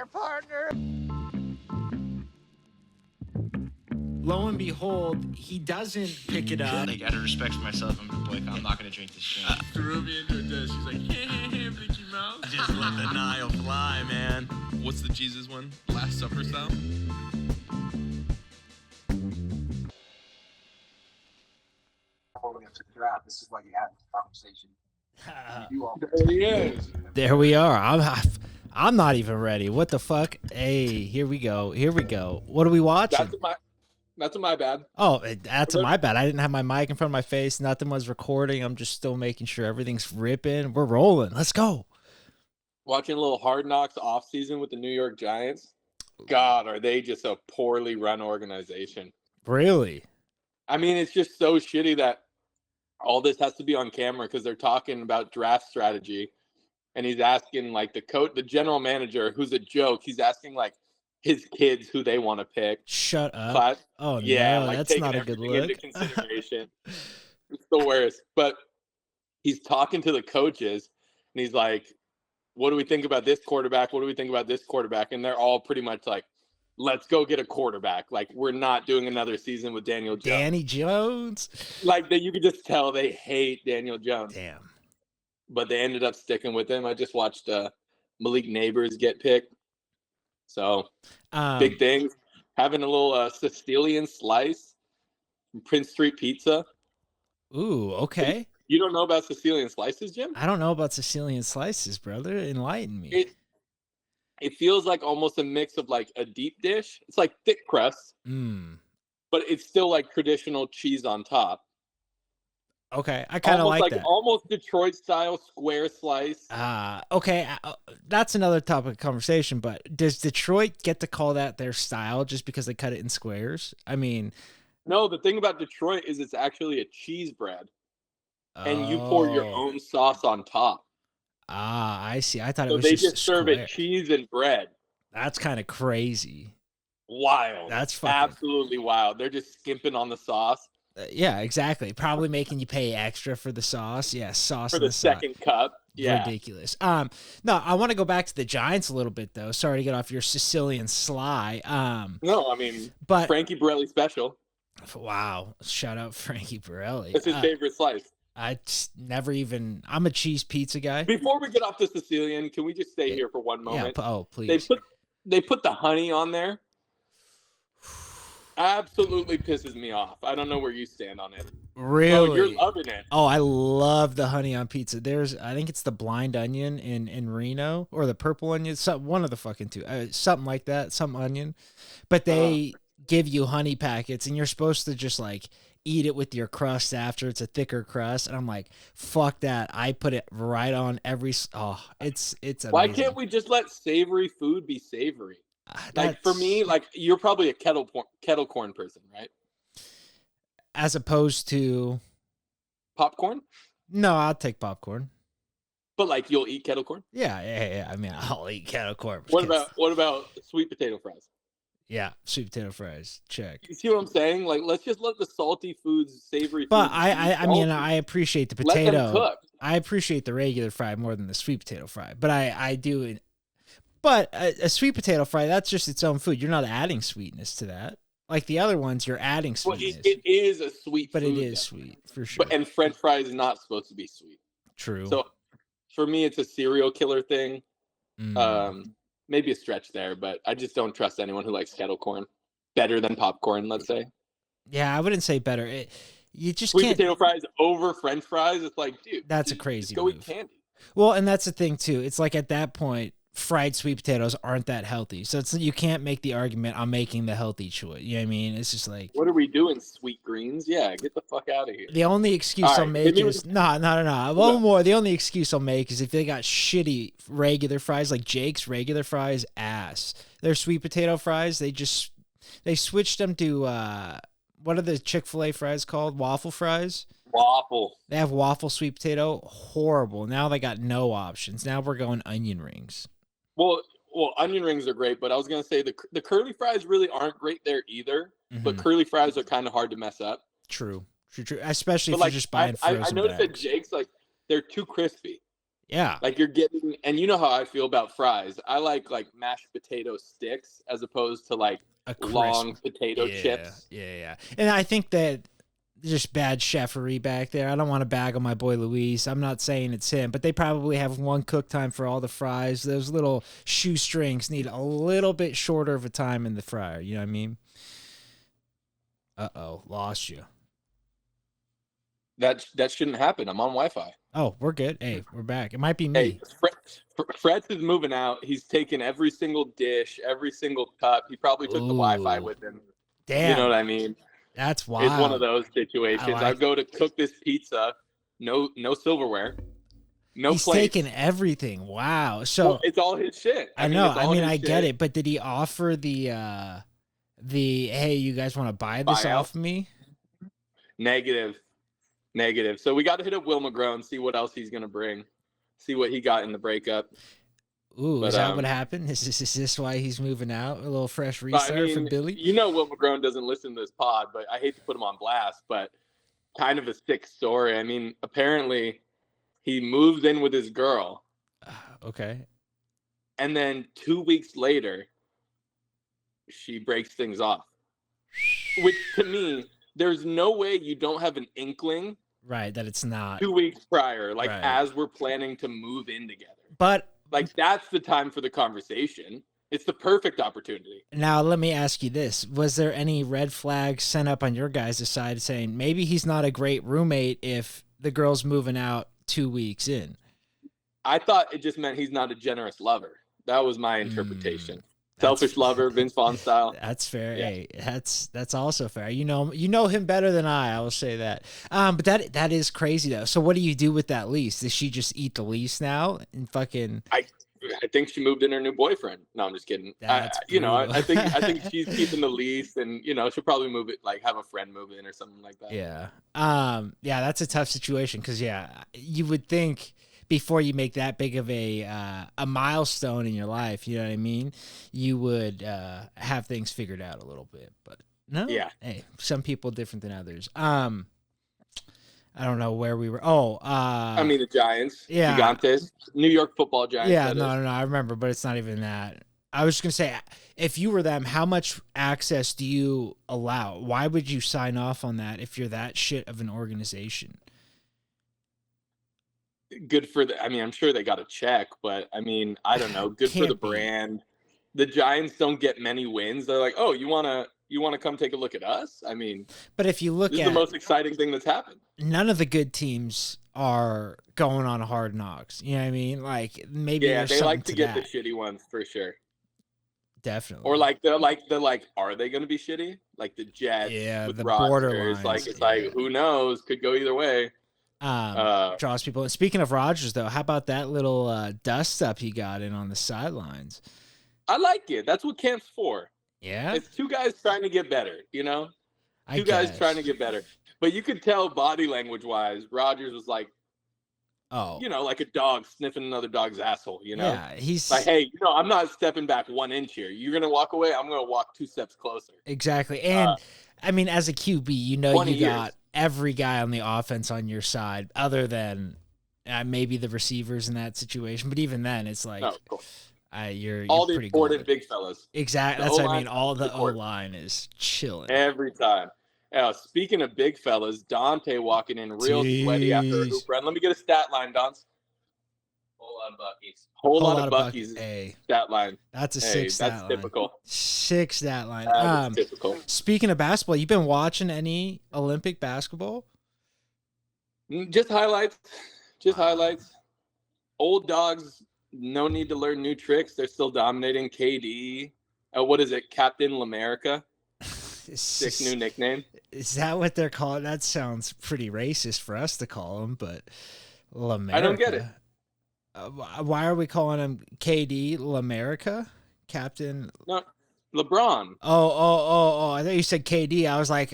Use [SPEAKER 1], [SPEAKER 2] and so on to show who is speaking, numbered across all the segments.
[SPEAKER 1] there, partner. Lo and behold, he doesn't pick it up.
[SPEAKER 2] Like, out of respect for myself, I'm not gonna drink this shit.
[SPEAKER 3] Threw me into a dish. She's like, Mickey Mouse.
[SPEAKER 4] Just let the Nile fly, man.
[SPEAKER 3] What's the Jesus one? Last Supper style?
[SPEAKER 5] This is why you have this conversation.
[SPEAKER 3] There he is.
[SPEAKER 1] There we are. I'm not even ready. What the fuck? Hey, here we go. What are we watching?
[SPEAKER 3] That's my bad.
[SPEAKER 1] Oh, that's my bad. I didn't have my mic in front of my face. Nothing was recording. I'm just still making sure everything's ripping. We're rolling. Let's go.
[SPEAKER 3] Watching a little Hard Knocks off season with the New York Giants. God, are they just a poorly run organization?
[SPEAKER 1] Really?
[SPEAKER 3] I mean, it's just so shitty that all this has to be on camera because they're talking about draft strategy. And he's asking, like, the general manager, who's a joke, he's asking, like, his kids who they want to pick.
[SPEAKER 1] Shut up.
[SPEAKER 3] But,
[SPEAKER 1] Oh,
[SPEAKER 3] yeah,
[SPEAKER 1] no,
[SPEAKER 3] like,
[SPEAKER 1] that's
[SPEAKER 3] taking
[SPEAKER 1] not a good
[SPEAKER 3] everything
[SPEAKER 1] look.
[SPEAKER 3] into consideration. It's the worst. But he's talking to the coaches, and he's like, what do we think about this quarterback? What do we think about this quarterback? And they're all pretty much like, let's go get a quarterback. Like, we're not doing another season with Daniel Jones.
[SPEAKER 1] Danny Jones?
[SPEAKER 3] Like, you could just tell they hate Daniel Jones.
[SPEAKER 1] Damn.
[SPEAKER 3] But they ended up sticking with him. I just watched Malik Neighbors get picked. So, big things. Having a little Sicilian slice from Prince Street Pizza.
[SPEAKER 1] Ooh, okay.
[SPEAKER 3] You don't know about Sicilian slices, Jim?
[SPEAKER 1] I don't know about Sicilian slices, brother. Enlighten me.
[SPEAKER 3] It feels like almost a mix of like a deep dish. It's like thick crust, but it's still like traditional cheese on top.
[SPEAKER 1] Okay, I kind of like that.
[SPEAKER 3] Almost Detroit style square slice.
[SPEAKER 1] Okay, that's another topic of conversation. But does Detroit get to call that their style just because they cut it in squares? I mean,
[SPEAKER 3] no. The thing about Detroit is it's actually a cheese bread, and you pour your own sauce on top.
[SPEAKER 1] I see. I thought
[SPEAKER 3] so
[SPEAKER 1] it was
[SPEAKER 3] they
[SPEAKER 1] just
[SPEAKER 3] serve it cheese and bread.
[SPEAKER 1] That's kind of crazy.
[SPEAKER 3] Wild.
[SPEAKER 1] That's fucking
[SPEAKER 3] absolutely wild. They're just skimping on the sauce.
[SPEAKER 1] Yeah, exactly. Probably making you pay extra for the sauce. Yeah, sauce
[SPEAKER 3] for the second cup. Yeah,
[SPEAKER 1] ridiculous. No, I want to go back to the Giants a little bit though. Sorry to get off your Sicilian sly.
[SPEAKER 3] No, I mean,
[SPEAKER 1] but
[SPEAKER 3] Frankie Borelli special.
[SPEAKER 1] Wow, shout out Frankie Borelli.
[SPEAKER 3] That's his favorite slice.
[SPEAKER 1] I never even. I'm a cheese pizza guy.
[SPEAKER 3] Before we get off the Sicilian, can we just stay here for one moment?
[SPEAKER 1] Yeah. Oh, please.
[SPEAKER 3] They put the honey on there. Absolutely pisses me off. I don't know where you stand on it.
[SPEAKER 1] Really?
[SPEAKER 3] Oh, you're loving it.
[SPEAKER 1] Oh, I love the honey on pizza. I think it's the blind onion in Reno or the purple onion. One of the fucking two. Something like that. Some onion. But they give you honey packets, and you're supposed to just like eat it with your crust after. It's a thicker crust, and I'm like, fuck that. I put it right on every. Oh, it's amazing.
[SPEAKER 3] Why can't we just let savory food be savory? Like for me, like you're probably a kettle corn person, right?
[SPEAKER 1] As opposed to
[SPEAKER 3] popcorn?
[SPEAKER 1] No, I'll take popcorn.
[SPEAKER 3] But like you'll eat kettle corn?
[SPEAKER 1] Yeah. I mean, I'll eat kettle corn.
[SPEAKER 3] What about sweet potato fries?
[SPEAKER 1] Yeah, sweet potato fries. Check.
[SPEAKER 3] You see what I'm saying? Like, let's just let the salty foods, savory.
[SPEAKER 1] But
[SPEAKER 3] foods
[SPEAKER 1] I mean, I appreciate the potato.
[SPEAKER 3] Let them cook.
[SPEAKER 1] I appreciate the regular fry more than the sweet potato fry. But I do. But a sweet potato fry, that's just its own food. You're not adding sweetness to that. Like the other ones, you're adding sweetness.
[SPEAKER 3] Well, it is a sweet
[SPEAKER 1] but
[SPEAKER 3] food.
[SPEAKER 1] It is sweet, for sure.
[SPEAKER 3] And French fries is not supposed to be sweet.
[SPEAKER 1] True.
[SPEAKER 3] So for me, it's a serial killer thing. Maybe a stretch there, but I just don't trust anyone who likes kettle corn better than popcorn, let's say.
[SPEAKER 1] Yeah, I wouldn't say better. You just
[SPEAKER 3] sweet
[SPEAKER 1] can't...
[SPEAKER 3] potato fries over French fries. It's like, dude,
[SPEAKER 1] that's a crazy
[SPEAKER 3] just go
[SPEAKER 1] move.
[SPEAKER 3] Eat candy.
[SPEAKER 1] Well, and that's the thing too. It's like at that point, fried sweet potatoes aren't that healthy. So you can't make the argument I'm making the healthy choice. You know what I mean? It's just like,
[SPEAKER 3] what are we doing, sweet greens? Yeah, get the fuck out of here.
[SPEAKER 1] The only excuse I'll make is no. One more. The only excuse I'll make is if they got shitty regular fries, like Jake's regular fries, ass. Their sweet potato fries, they switched them to what are the Chick-fil-A fries called? Waffle fries?
[SPEAKER 3] Waffle.
[SPEAKER 1] They have waffle sweet potato. Horrible. Now they got no options. Now we're going onion rings.
[SPEAKER 3] Well, onion rings are great, but I was going to say the curly fries really aren't great there either, but curly fries are kind of hard to mess up.
[SPEAKER 1] True. Especially if you're just buying frozen
[SPEAKER 3] I noticed
[SPEAKER 1] bags.
[SPEAKER 3] that Jake's, like, they're too crispy.
[SPEAKER 1] Yeah.
[SPEAKER 3] Like you're getting, and you know how I feel about fries. I like mashed potato sticks as opposed to like
[SPEAKER 1] A crisp.
[SPEAKER 3] long potato
[SPEAKER 1] Yeah.
[SPEAKER 3] chips.
[SPEAKER 1] Yeah. And I think that just bad chefery back there. I don't want to bag on my boy Luis. I'm not saying it's him, but they probably have one cook time for all the fries. Those little shoestrings need a little bit shorter of a time in the fryer. You know what I mean? Uh-oh, lost you.
[SPEAKER 3] That shouldn't happen. I'm on Wi-Fi.
[SPEAKER 1] Oh, we're good. Hey, we're back. It might be me.
[SPEAKER 3] Hey, Fred's is moving out. He's taken every single dish, every single cup. He probably took the Wi-Fi with him.
[SPEAKER 1] Damn.
[SPEAKER 3] You know what I mean?
[SPEAKER 1] That's wild.
[SPEAKER 3] It's one of those situations.
[SPEAKER 1] Like
[SPEAKER 3] I go to cook this pizza, no silverware, no
[SPEAKER 1] He's
[SPEAKER 3] plates.
[SPEAKER 1] taking everything. Wow. So
[SPEAKER 3] Well, it's all his shit.
[SPEAKER 1] I know.
[SPEAKER 3] it's all his
[SPEAKER 1] I get
[SPEAKER 3] shit.
[SPEAKER 1] it. But did he offer the hey, you guys want to buy this
[SPEAKER 3] Buyout?
[SPEAKER 1] off me?
[SPEAKER 3] Negative. So we got to hit up Will McGrone, see what else he's gonna bring, see what he got in the breakup.
[SPEAKER 1] Ooh,
[SPEAKER 3] But,
[SPEAKER 1] is that what happened? Is this why he's moving out? A little fresh
[SPEAKER 3] But,
[SPEAKER 1] restart for Billy?
[SPEAKER 3] You know, Will McGrone doesn't listen to this pod, but I hate to put him on blast, but kind of a sick story. I mean, apparently he moves in with his girl,
[SPEAKER 1] Okay.
[SPEAKER 3] and then 2 weeks later, she breaks things off. Which to me, there's no way you don't have an inkling
[SPEAKER 1] Right, that it's not.
[SPEAKER 3] 2 weeks prior, like
[SPEAKER 1] Right.
[SPEAKER 3] as we're planning to move in together.
[SPEAKER 1] But
[SPEAKER 3] Like that's the time for the conversation. It's the perfect opportunity.
[SPEAKER 1] now let me ask you this. Was there any red flags sent up on your guys' side saying maybe he's not a great roommate if the girl's moving out 2 weeks in?
[SPEAKER 3] I thought it just meant he's not a generous lover. That was my interpretation.
[SPEAKER 1] That's-
[SPEAKER 3] Selfish lover, Vince Vaughn style.
[SPEAKER 1] That's fair.
[SPEAKER 3] Yeah.
[SPEAKER 1] Hey, that's also fair. You know him better than I will say that. But that is crazy though. So what do you do with that lease? Does she just eat the lease now and fucking?
[SPEAKER 3] I think she moved in her new boyfriend. No, I'm just kidding.
[SPEAKER 1] That's
[SPEAKER 3] I think
[SPEAKER 1] brutal.
[SPEAKER 3] she's keeping the lease, and she'll probably move it, like have a friend move in or something like that.
[SPEAKER 1] Yeah. Yeah, that's a tough situation because you would think before you make that big of a milestone in your life, you know what I mean, you would have things figured out a little bit, but no.
[SPEAKER 3] Yeah.
[SPEAKER 1] Hey, some people different than others. I don't know where we were.
[SPEAKER 3] I mean the Giants,
[SPEAKER 1] Yeah.
[SPEAKER 3] Gigantes, New York Football Giants.
[SPEAKER 1] Yeah,
[SPEAKER 3] that
[SPEAKER 1] no,
[SPEAKER 3] is.
[SPEAKER 1] I remember, but it's not even that. I was just gonna say, if you were them, how much access do you allow? Why would you sign off on that if you're that shit of an organization?
[SPEAKER 3] Good for the. I mean, I'm sure they got a check, but I mean, I don't know. Good for
[SPEAKER 1] Can't
[SPEAKER 3] the
[SPEAKER 1] be.
[SPEAKER 3] brand. The Giants don't get many wins. They're like, oh, you wanna come take a look at us? I mean,
[SPEAKER 1] But if you look
[SPEAKER 3] this is
[SPEAKER 1] at
[SPEAKER 3] the most exciting thing that's happened.
[SPEAKER 1] none of the good teams are going on Hard Knocks. You know what I mean? Like maybe
[SPEAKER 3] Yeah,
[SPEAKER 1] there's
[SPEAKER 3] they
[SPEAKER 1] something
[SPEAKER 3] like to
[SPEAKER 1] to
[SPEAKER 3] get
[SPEAKER 1] that.
[SPEAKER 3] the shitty ones for sure.
[SPEAKER 1] Definitely.
[SPEAKER 3] Or like they're like, are they going to be shitty? Like the Jets,
[SPEAKER 1] Yeah,
[SPEAKER 3] with
[SPEAKER 1] the
[SPEAKER 3] Rodgers.
[SPEAKER 1] borderlines,
[SPEAKER 3] Like it's
[SPEAKER 1] yeah.
[SPEAKER 3] like who knows? Could go either way.
[SPEAKER 1] Draws people. And speaking of Rodgers, though, how about that little dust up he got in on the sidelines?
[SPEAKER 3] I like it. That's what camp's for.
[SPEAKER 1] Yeah,
[SPEAKER 3] It's two guys trying to get better.
[SPEAKER 1] I
[SPEAKER 3] Two guys
[SPEAKER 1] guess.
[SPEAKER 3] trying to get better. But you could tell body language wise, Rodgers was like,
[SPEAKER 1] Oh,
[SPEAKER 3] like a dog sniffing another dog's asshole.
[SPEAKER 1] yeah, he's
[SPEAKER 3] Like, hey, I'm not stepping back 1 inch here. You're gonna walk away. I'm gonna walk 2 steps closer.
[SPEAKER 1] exactly. And I mean, as a QB, you
[SPEAKER 3] 20
[SPEAKER 1] got
[SPEAKER 3] years.
[SPEAKER 1] every guy on the offense on your side, other than maybe the receivers in that situation. But even then, it's like
[SPEAKER 3] No, cool.
[SPEAKER 1] you're
[SPEAKER 3] All the
[SPEAKER 1] pretty
[SPEAKER 3] important
[SPEAKER 1] good.
[SPEAKER 3] big fellas
[SPEAKER 1] Exactly.
[SPEAKER 3] the
[SPEAKER 1] That's what I
[SPEAKER 3] O-line
[SPEAKER 1] mean. All the O
[SPEAKER 3] important.
[SPEAKER 1] line is chilling.
[SPEAKER 3] every time. Speaking of big fellas, Dante walking in real sweaty after a
[SPEAKER 1] Jeez.
[SPEAKER 3] hoop run. Let me get a stat line, Dons.
[SPEAKER 2] Whole lot of Buckies.
[SPEAKER 3] Whole lot of Buckies
[SPEAKER 1] Hey,
[SPEAKER 3] stat line.
[SPEAKER 1] that's a
[SPEAKER 3] Hey,
[SPEAKER 1] six stat
[SPEAKER 3] that's
[SPEAKER 1] line.
[SPEAKER 3] typical.
[SPEAKER 1] Six stat line.
[SPEAKER 3] That is typical.
[SPEAKER 1] Speaking of basketball, you been watching any Olympic basketball?
[SPEAKER 3] Just highlights. Just
[SPEAKER 1] Wow.
[SPEAKER 3] highlights. Old dogs, no need to learn new tricks. They're still dominating. KD. What is it? Captain L'America. Sick new nickname.
[SPEAKER 1] Is that what they're calling? That sounds pretty racist for us to call him, but L'America.
[SPEAKER 3] I don't get it.
[SPEAKER 1] Why are we calling him KD L'America? Captain.
[SPEAKER 3] No, LeBron.
[SPEAKER 1] Oh! I thought you said KD. I was like,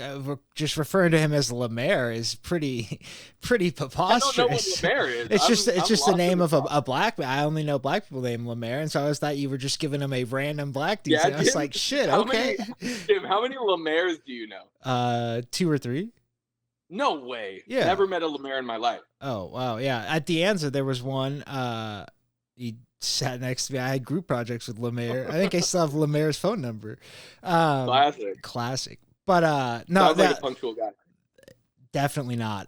[SPEAKER 1] just referring to him as Lemaire is pretty
[SPEAKER 3] I don't know what
[SPEAKER 1] preposterous.
[SPEAKER 3] Lemaire is.
[SPEAKER 1] It's just
[SPEAKER 3] I'm
[SPEAKER 1] the
[SPEAKER 3] lost in
[SPEAKER 1] name of
[SPEAKER 3] sauce.
[SPEAKER 1] a black man. I only know black people named Lemaire, and so I always thought you were just giving him a random black dude.
[SPEAKER 3] Yeah,
[SPEAKER 1] And I was
[SPEAKER 3] Jim,
[SPEAKER 1] like, shit,
[SPEAKER 3] how
[SPEAKER 1] okay.
[SPEAKER 3] Jim, how many Lemaires do you know?
[SPEAKER 1] 2 or 3.
[SPEAKER 3] No way.
[SPEAKER 1] Yeah.
[SPEAKER 3] Never met a Lemaire in my life.
[SPEAKER 1] Oh wow, yeah. At the answer, there was one. He sat next to me. I had group projects with Lemaire. I think I still have Lemaire's phone number.
[SPEAKER 3] Classic.
[SPEAKER 1] Classic. But no,
[SPEAKER 3] Sounds like a punctual guy.
[SPEAKER 1] definitely not.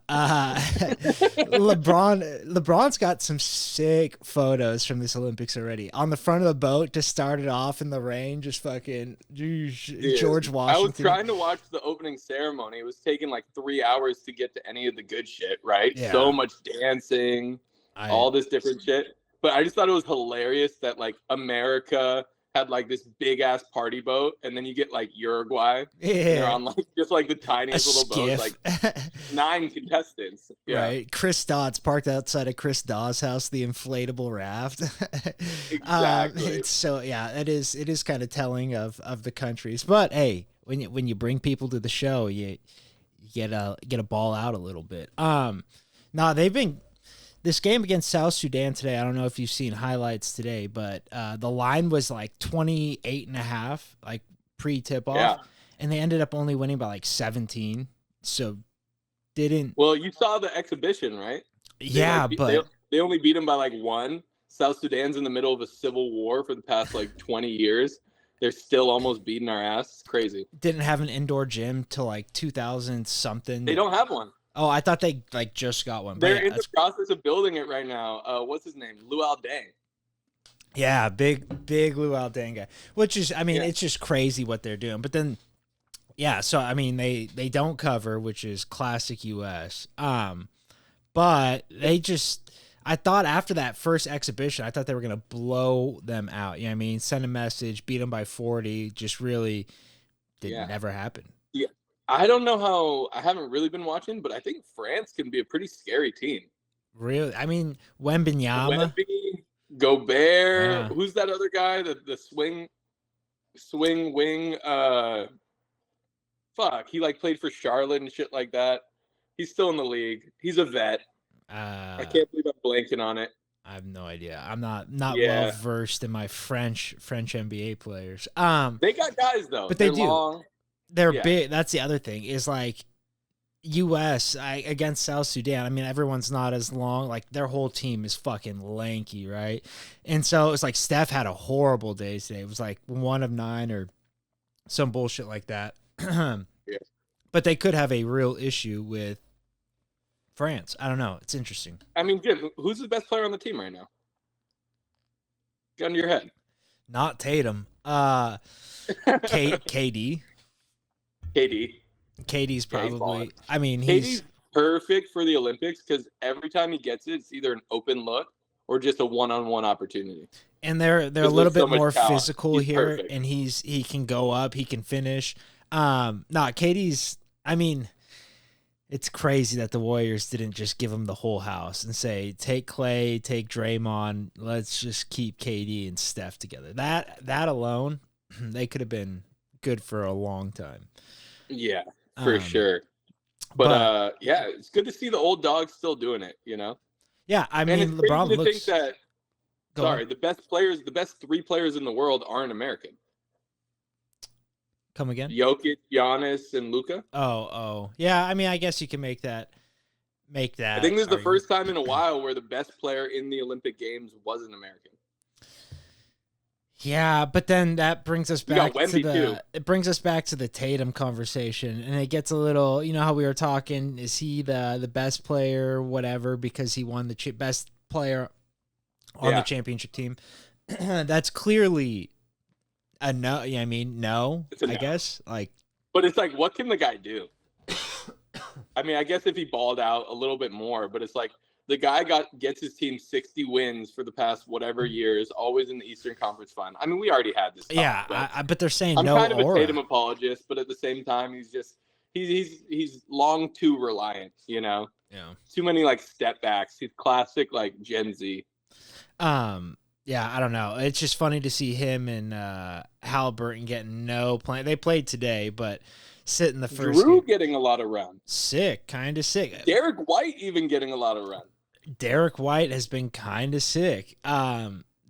[SPEAKER 1] LeBron's got some sick photos from this Olympics already. On the front of the boat, just started off in the rain, just fucking George Washington.
[SPEAKER 3] I was trying to watch the opening ceremony. It was taking like 3 hours to get to any of the good shit, right?
[SPEAKER 1] Yeah.
[SPEAKER 3] So much dancing, all this different shit. But I just thought it was hilarious that like America had like this big ass party boat, and then you get like Uruguay.
[SPEAKER 1] Yeah.
[SPEAKER 3] And they're on like just like the tiniest little boat, like 9 contestants. Yeah.
[SPEAKER 1] Right. Chris Dodd's parked outside of Chris Daw's house, the inflatable raft.
[SPEAKER 3] Exactly.
[SPEAKER 1] It's so it is kind of telling of the countries. But hey, when you bring people to the show, you get a ball out a little bit. They've been this game against South Sudan today. I don't know if you've seen highlights today, but the line was like 28.5, like pre-tip off, and they ended up only winning by like 17. So didn't.
[SPEAKER 3] Well, you saw the exhibition, right?
[SPEAKER 1] Yeah, but
[SPEAKER 3] they only beat them by like 1. South Sudan's in the middle of a civil war for the past like 20 years. They're still almost beating our ass. It's crazy.
[SPEAKER 1] Didn't have an indoor gym till like 2000 something.
[SPEAKER 3] They don't have one.
[SPEAKER 1] Oh, I thought they like just got one.
[SPEAKER 3] They're in the process of building it right now. What's his name? Luau Deng.
[SPEAKER 1] Yeah, big Luau Deng guy. Which is, I mean, it's just crazy what they're doing. But then, so I mean, they don't cover, which is classic US. But they just, I thought after that first exhibition, I thought they were gonna blow them out. You know what I mean? Send a message, beat them by 40. Just really didn't never happen.
[SPEAKER 3] Yeah. I don't know how. I haven't really been watching, but I think France can be a pretty scary team.
[SPEAKER 1] Really? I mean, Wembanyama,
[SPEAKER 3] Gobert. Who's that other guy? The swing wing. He like played for Charlotte and shit like that. He's still in the league. He's a vet. I can't believe I'm blanking on it.
[SPEAKER 1] I have no idea. I'm not well versed in my French NBA players.
[SPEAKER 3] They got guys though.
[SPEAKER 1] But they're
[SPEAKER 3] do. Long.
[SPEAKER 1] They're big. That's the other thing is like US against South Sudan. I mean, everyone's not as long. Like their whole team is fucking lanky, right? And so it was like Steph had a horrible day today. It was like 1 of 9 or some bullshit like that. But they could have a real issue with France. I don't know. It's interesting.
[SPEAKER 3] I mean, Jim, who's the best player on the team right now? Gun to your head.
[SPEAKER 1] Not Tatum. KD. KD's probably. I mean,
[SPEAKER 3] KD's perfect for the Olympics because every time he gets it, it's either an open look or just a one-on-one opportunity.
[SPEAKER 1] And they're a little bit more physical here,
[SPEAKER 3] perfect.
[SPEAKER 1] and he can go up, he can finish. KD's. I mean, it's crazy that the Warriors didn't just give him the whole house and say, take Clay, take Draymond, let's just keep KD and Steph together. That alone, they could have been good for a long time.
[SPEAKER 3] Yeah, for sure. But it's good to see the old dog still doing it, you know?
[SPEAKER 1] Yeah, I mean,
[SPEAKER 3] and
[SPEAKER 1] LeBron looks...
[SPEAKER 3] the best 3 players in the world aren't American.
[SPEAKER 1] Come again?
[SPEAKER 3] Jokic, Giannis, and Luka.
[SPEAKER 1] Oh. Yeah, I mean, I guess you can make that. I
[SPEAKER 3] think this is the first time in a while where the best player in the Olympic Games was an American.
[SPEAKER 1] Yeah, but then that brings us back
[SPEAKER 3] to
[SPEAKER 1] it brings us back to the Tatum conversation, and it gets a little, you know how we were talking, is he the best player, whatever, because he won the best player on the championship team? That's clearly a no. I mean, no, I guess.
[SPEAKER 3] But it's like, what can the guy do? I mean, I guess if he balled out a little bit more, but it's like the guy gets his team 60 wins for the past whatever years, always in the Eastern Conference Final. I mean, we already had this.
[SPEAKER 1] But they're saying
[SPEAKER 3] I'm
[SPEAKER 1] no.
[SPEAKER 3] I'm kind of a Tatum apologist, but at the same time, he's long too reliant. You know, too many like step backs. He's classic like Gen Z.
[SPEAKER 1] Yeah, I don't know. It's just funny to see him and Halliburton getting no play. They played today, but sitting the first
[SPEAKER 3] Drew
[SPEAKER 1] game.
[SPEAKER 3] Getting a lot of run.
[SPEAKER 1] Kind of sick.
[SPEAKER 3] Derek White even getting a lot of run.
[SPEAKER 1] Derek White has been kind of sick.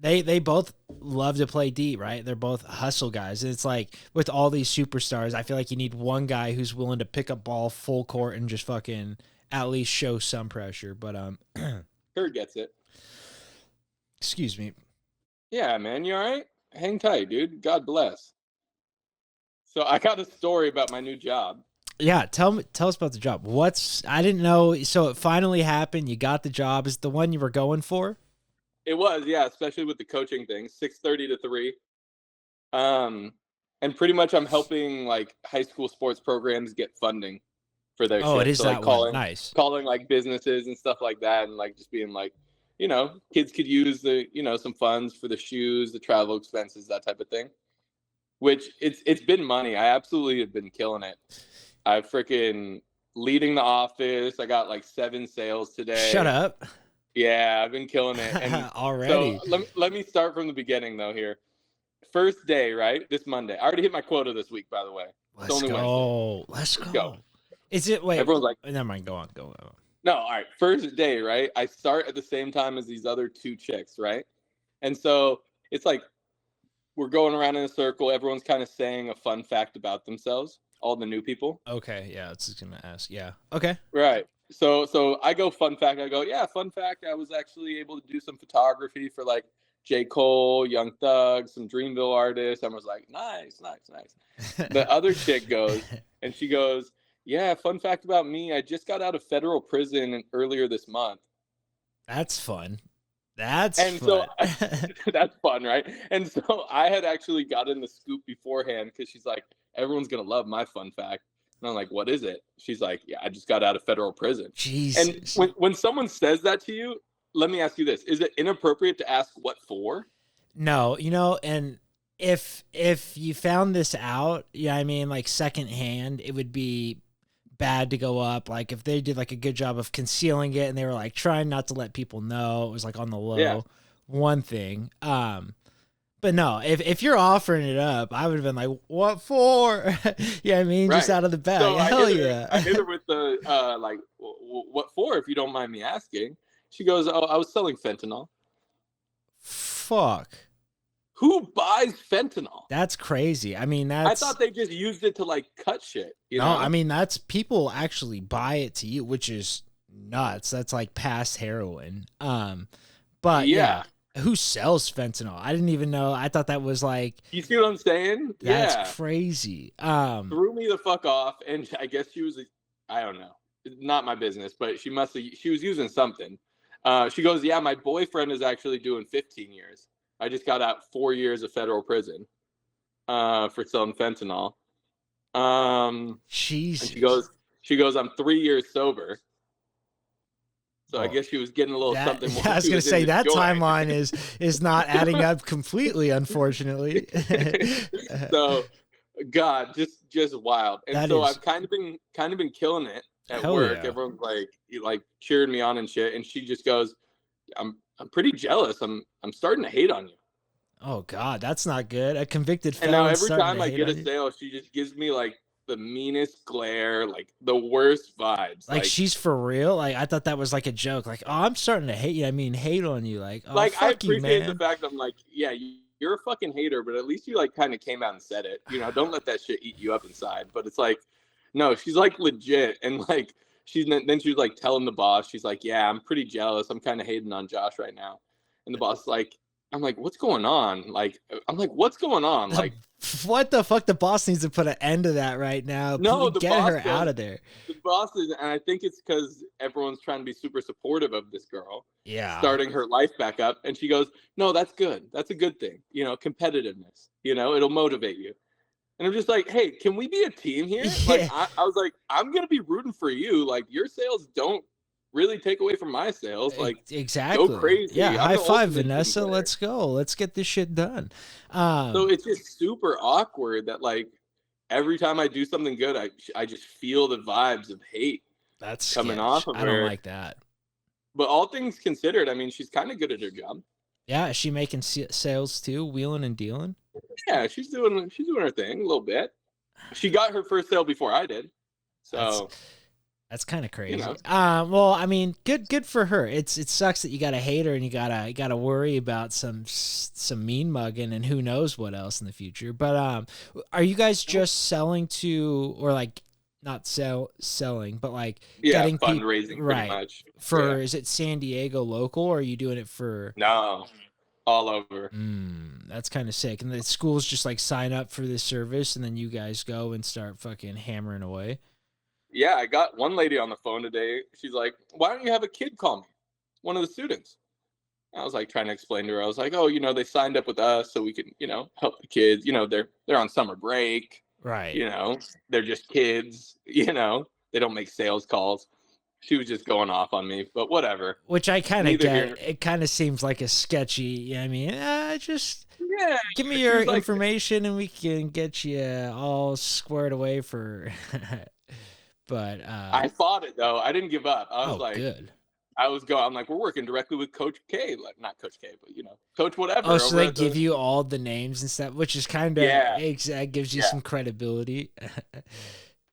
[SPEAKER 1] They both love to play D, right? They're both hustle guys. And it's like with all these superstars, I feel like you need one guy who's willing to pick up ball full court and just fucking at least show some pressure. But
[SPEAKER 3] Kurt gets it.
[SPEAKER 1] excuse me.
[SPEAKER 3] Yeah, man, you all right? Hang tight, dude. God bless. So I got a story about my new job.
[SPEAKER 1] Yeah, tell us about the job. I didn't know. So it finally happened. You got the job. Is it the one you were going for?
[SPEAKER 3] It was, yeah, especially with the coaching thing, 6:30 to 3. And pretty much I'm helping like high school sports programs get funding for their
[SPEAKER 1] Oh,
[SPEAKER 3] shit.
[SPEAKER 1] it is
[SPEAKER 3] So,
[SPEAKER 1] that
[SPEAKER 3] like,
[SPEAKER 1] one. Nice.
[SPEAKER 3] calling like businesses and stuff like that, and like just being like, you know, kids could use the, you know, some funds for the shoes, the travel expenses, that type of thing. Which it's been money. I absolutely have been killing it. I freaking leading the office. I got like 7 sales today.
[SPEAKER 1] Shut up.
[SPEAKER 3] Yeah, I've been killing it. And
[SPEAKER 1] already.
[SPEAKER 3] so let me start from the beginning though here. First day, right? This Monday. I already hit my quota this week, by the way.
[SPEAKER 1] Let's
[SPEAKER 3] only
[SPEAKER 1] go. Let's go. Is it wait?
[SPEAKER 3] Everyone's like,
[SPEAKER 1] never mind. Go on.
[SPEAKER 3] no, all right. First day, right? I start at the same time as these other 2 chicks, right? And so it's like we're going around in a circle. Everyone's kind of saying a fun fact about themselves. All the new people.
[SPEAKER 1] Okay. Yeah, I was just gonna ask. Yeah. Okay.
[SPEAKER 3] Right. So I go fun fact. I go, yeah, fun fact. I was actually able to do some photography for like J. Cole, Young Thug, some Dreamville artists. I was like, nice. The other chick goes, and she goes, yeah, fun fact about me. I just got out of federal prison earlier this month.
[SPEAKER 1] That's fun. That's
[SPEAKER 3] fun.
[SPEAKER 1] So
[SPEAKER 3] that's fun, right? And so I had actually gotten the scoop beforehand because she's like, everyone's gonna love my fun fact. And I'm like, what is it? She's like, yeah, I just got out of federal prison.
[SPEAKER 1] Jesus.
[SPEAKER 3] And when someone says that to you, let me ask you this. Is it inappropriate to ask what for?
[SPEAKER 1] No, you know, and if you found this out, yeah, I mean, like secondhand, it would be bad to go up. Like if they did like a good job of concealing it and they were like trying not to let people know, it was like on the low, one thing. But no, if you're offering it up, I would have been like, what for? Yeah, I mean, just out of the bag.
[SPEAKER 3] So
[SPEAKER 1] Hell yeah.
[SPEAKER 3] I hit her with the, like, what for, if you don't mind me asking? She goes, oh, I was selling fentanyl.
[SPEAKER 1] Fuck.
[SPEAKER 3] Who buys fentanyl?
[SPEAKER 1] That's crazy. I mean, I
[SPEAKER 3] thought they just used it to, like, cut shit. You know?
[SPEAKER 1] I mean, that's people actually buy it to you, which is nuts. That's like past heroin. But yeah. Who sells fentanyl? I didn't even know. I thought that was like.
[SPEAKER 3] You see what I'm saying?
[SPEAKER 1] That's crazy.
[SPEAKER 3] Threw me the fuck off, and I guess she was. I don't know. Not my business, but she must have. She was using something. She goes, "Yeah, my boyfriend is actually doing 15 years. I just got out 4 years of federal prison, for selling fentanyl."
[SPEAKER 1] Jesus.
[SPEAKER 3] And she goes, "I'm 3 years sober." So I guess she was getting a little something more.
[SPEAKER 1] I was going to say that timeline is not adding up completely, unfortunately.
[SPEAKER 3] So, God, just wild. And
[SPEAKER 1] that
[SPEAKER 3] so
[SPEAKER 1] is...
[SPEAKER 3] I've kind of been killing it at
[SPEAKER 1] Hell
[SPEAKER 3] work.
[SPEAKER 1] Yeah.
[SPEAKER 3] Everyone's like cheering me on and shit. And she just goes, I'm pretty jealous. I'm starting to hate on you.
[SPEAKER 1] Oh God, that's not good. A convicted felon.
[SPEAKER 3] And now every time I get a sale, she just gives me like the meanest glare, like the worst vibes.
[SPEAKER 1] Like she's for real. Like I thought that was like a joke. Like, oh, I'm starting to hate you. I mean, hate on you. Like, oh,
[SPEAKER 3] like
[SPEAKER 1] fuck
[SPEAKER 3] I appreciate
[SPEAKER 1] you, man.
[SPEAKER 3] the fact I'm like, yeah, you're a fucking hater, but at least you like kind of came out and said it. You know, don't let that shit eat you up inside. But it's like, no, she's like legit, and like she's like telling the boss, she's like, yeah, I'm pretty jealous. I'm kind of hating on Josh right now, and the boss is like. I'm like, what's going on? Like, I'm like, what's going on? Like,
[SPEAKER 1] what the fuck? The boss needs to put an end to that right now.
[SPEAKER 3] No,
[SPEAKER 1] get her out of there.
[SPEAKER 3] The boss is, and I think it's because everyone's trying to be super supportive of this girl.
[SPEAKER 1] Yeah.
[SPEAKER 3] Starting her life back up. And she goes, no, that's good. That's a good thing. You know, competitiveness, you know, it'll motivate you. And I'm just like, hey, can we be a team here? Yeah. Like, I was like, I'm going to be rooting for you. Like, your sales don't really take away from my sales. Like,
[SPEAKER 1] exactly.
[SPEAKER 3] Go crazy.
[SPEAKER 1] Yeah, high five, Vanessa. Let's go. Let's get this shit done.
[SPEAKER 3] So it's just super awkward that like every time I do something good, I just feel the vibes of hate
[SPEAKER 1] that's
[SPEAKER 3] coming off of her.
[SPEAKER 1] I don't like that.
[SPEAKER 3] But all things considered, I mean, she's kind of good at her job.
[SPEAKER 1] Yeah, is she making sales too, wheeling and dealing?
[SPEAKER 3] Yeah, she's doing her thing a little bit. She got her first sale before I did. So
[SPEAKER 1] That's kind of crazy.
[SPEAKER 3] know.
[SPEAKER 1] Well, I mean, good for her. It sucks that you got to hate her and you gotta worry about some mean mugging and who knows what else in the future. But are you guys just selling to, or like not selling, but like getting people
[SPEAKER 3] fundraising
[SPEAKER 1] right
[SPEAKER 3] pretty much
[SPEAKER 1] for? Is it San Diego local, or are you doing it for?
[SPEAKER 3] No, all over.
[SPEAKER 1] That's kind of sick. And the schools just like sign up for this service, and then you guys go and start fucking hammering away.
[SPEAKER 3] Yeah, I got one lady on the phone today. She's like, "Why don't you have a kid call me?" One of the students. I was like trying to explain to her. I was like, "Oh, they signed up with us so we can, help the kids. They're on summer break.
[SPEAKER 1] Right.
[SPEAKER 3] They're just kids. They don't make sales calls." She was just going off on me, but whatever.
[SPEAKER 1] Which I kind of get.
[SPEAKER 3] Here.
[SPEAKER 1] It kind of seems like a sketchy. I mean, just give me
[SPEAKER 3] she
[SPEAKER 1] your
[SPEAKER 3] was like-
[SPEAKER 1] information and we can get you all squared away for. But
[SPEAKER 3] I fought it though. I didn't give up. I was like,
[SPEAKER 1] good.
[SPEAKER 3] I'm like, we're working directly with Coach K, like not Coach K, but Coach whatever.
[SPEAKER 1] Oh, so they give you all the names and stuff, which is kind of that gives you some credibility.